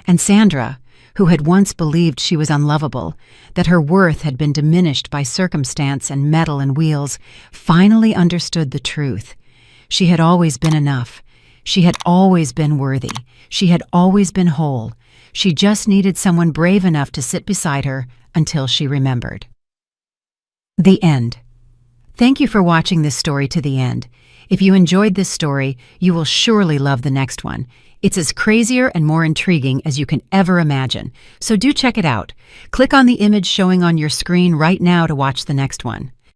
And Sandra, who had once believed she was unlovable, that her worth had been diminished by circumstance and metal and wheels, finally understood the truth. She had always been enough. She had always been worthy. She had always been whole. She just needed someone brave enough to sit beside her until she remembered. The end. Thank you for watching this story to the end. If you enjoyed this story, you will surely love the next one. It's as crazier and more intriguing as you can ever imagine, so do check it out. Click on the image showing on your screen right now to watch the next one.